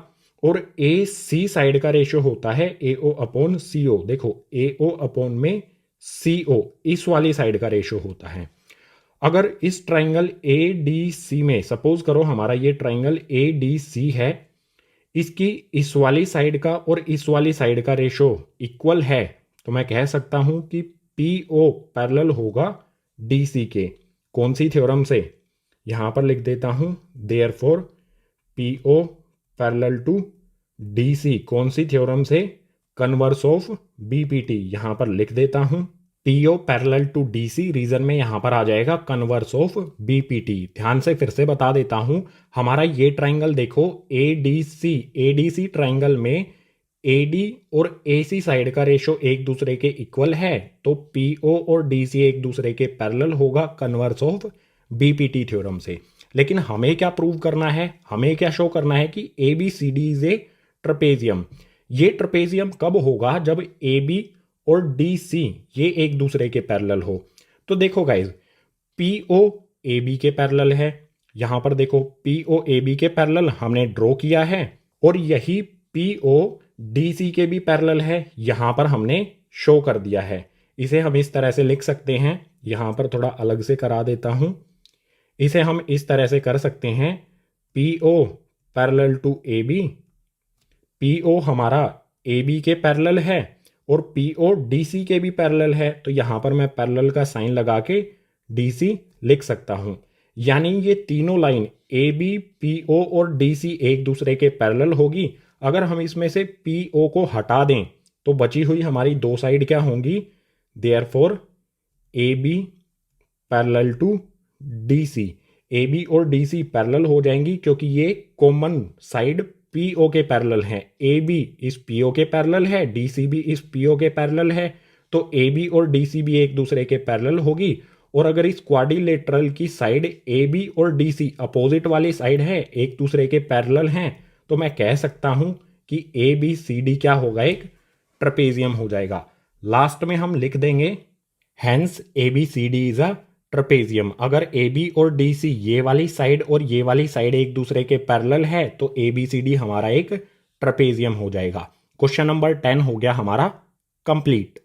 और AC साइड का रेशो होता है AO अपॉन CO। देखो AO अपॉन में CO, इस वाली साइड का रेशो होता है। अगर इस ट्राइंगल ADC में सपोज करो हमारा ये ट्राइंगल ADC है, इसकी इस वाली साइड का और इस वाली साइड का रेशो इक्वल है, तो मैं कह सकता हूं कि PO पैरेलल होगा DC के। कौन सी थ्योरम से? यहां पर लिख देता हूं therefore PO parallel to DC। कौन सी थ्योरम से? Converse of BPT। यहां पर लिख देता हूं P O parallel to D C, reason में यहाँ पर आ जाएगा कन्वर्स ऑफ बीपीटी। ध्यान से फिर से बता देता हूँ, हमारा ये ट्राइंगल देखो एडीसी, एडीसी ट्राइंगल में एडी और एसी साइड का रेशो एक दूसरे के इक्वल है, तो पीओ और डीसी एक दूसरे के पैरेलल होगा कन्वर्स ऑफ बीपीटी थ्योरम से। लेकिन हमें क्या प्रूव करना है, हमें क्या शो करना है कि A B C D is a trapezium. ये ट्रपेजियम कब होगा, जब ए बी और डी सी ये एक दूसरे के पैरेलल हो। तो देखो guys, P O A B के पैरेलल है, यहां पर देखो पी ओ ए बी के पैरेलल हमने ड्रॉ किया है, और यही पी ओ डी सी के भी पैरेलल है, यहां पर हमने शो कर दिया है। इसे हम इस तरह से लिख सकते हैं, यहां पर थोड़ा अलग से करा देता हूं। इसे हम इस तरह से कर सकते हैं, P O parallel to A B, P O हमारा ए बी के पैरेलल है और पी ओ डी सी के भी पैरेलल है, तो यहां पर मैं पैरेलल का साइन लगा के डी सी लिख सकता हूं। यानी ये तीनों line A B, P O और डी सी एक दूसरे के पैरेलल होगी। अगर हम इसमें से पी ओ को हटा दें तो बची हुई हमारी दो साइड क्या होंगी, therefore A B parallel to D C, A B और डी सी पैरेलल हो जाएंगी, क्योंकि ये कॉमन साइड पी ओ के पैरेलल हैं। ए बी इस पी ओ के पैरेलल है, डी सी भी इस पी ओ के पैरेलल है, तो ए बी और डी सी भी एक दूसरे के पैरेलल होगी। और अगर इस क्वाड्रिलेटरल की साइड ए बी और डी सी अपोजिट वाली साइड है, एक दूसरे के पैरेलल हैं, तो मैं कह सकता हूं कि ए बी सी डी क्या होगा, एक ट्रपेजियम हो जाएगा। लास्ट में हम लिख देंगे hence A B C D is a trapezium. अगर ए बी और डी सी ये वाली साइड और ये वाली साइड एक दूसरे के पैरेलल है, तो ए बी सी डी हमारा एक ट्रपेजियम हो जाएगा। क्वेश्चन नंबर 10 हो गया हमारा कंप्लीट।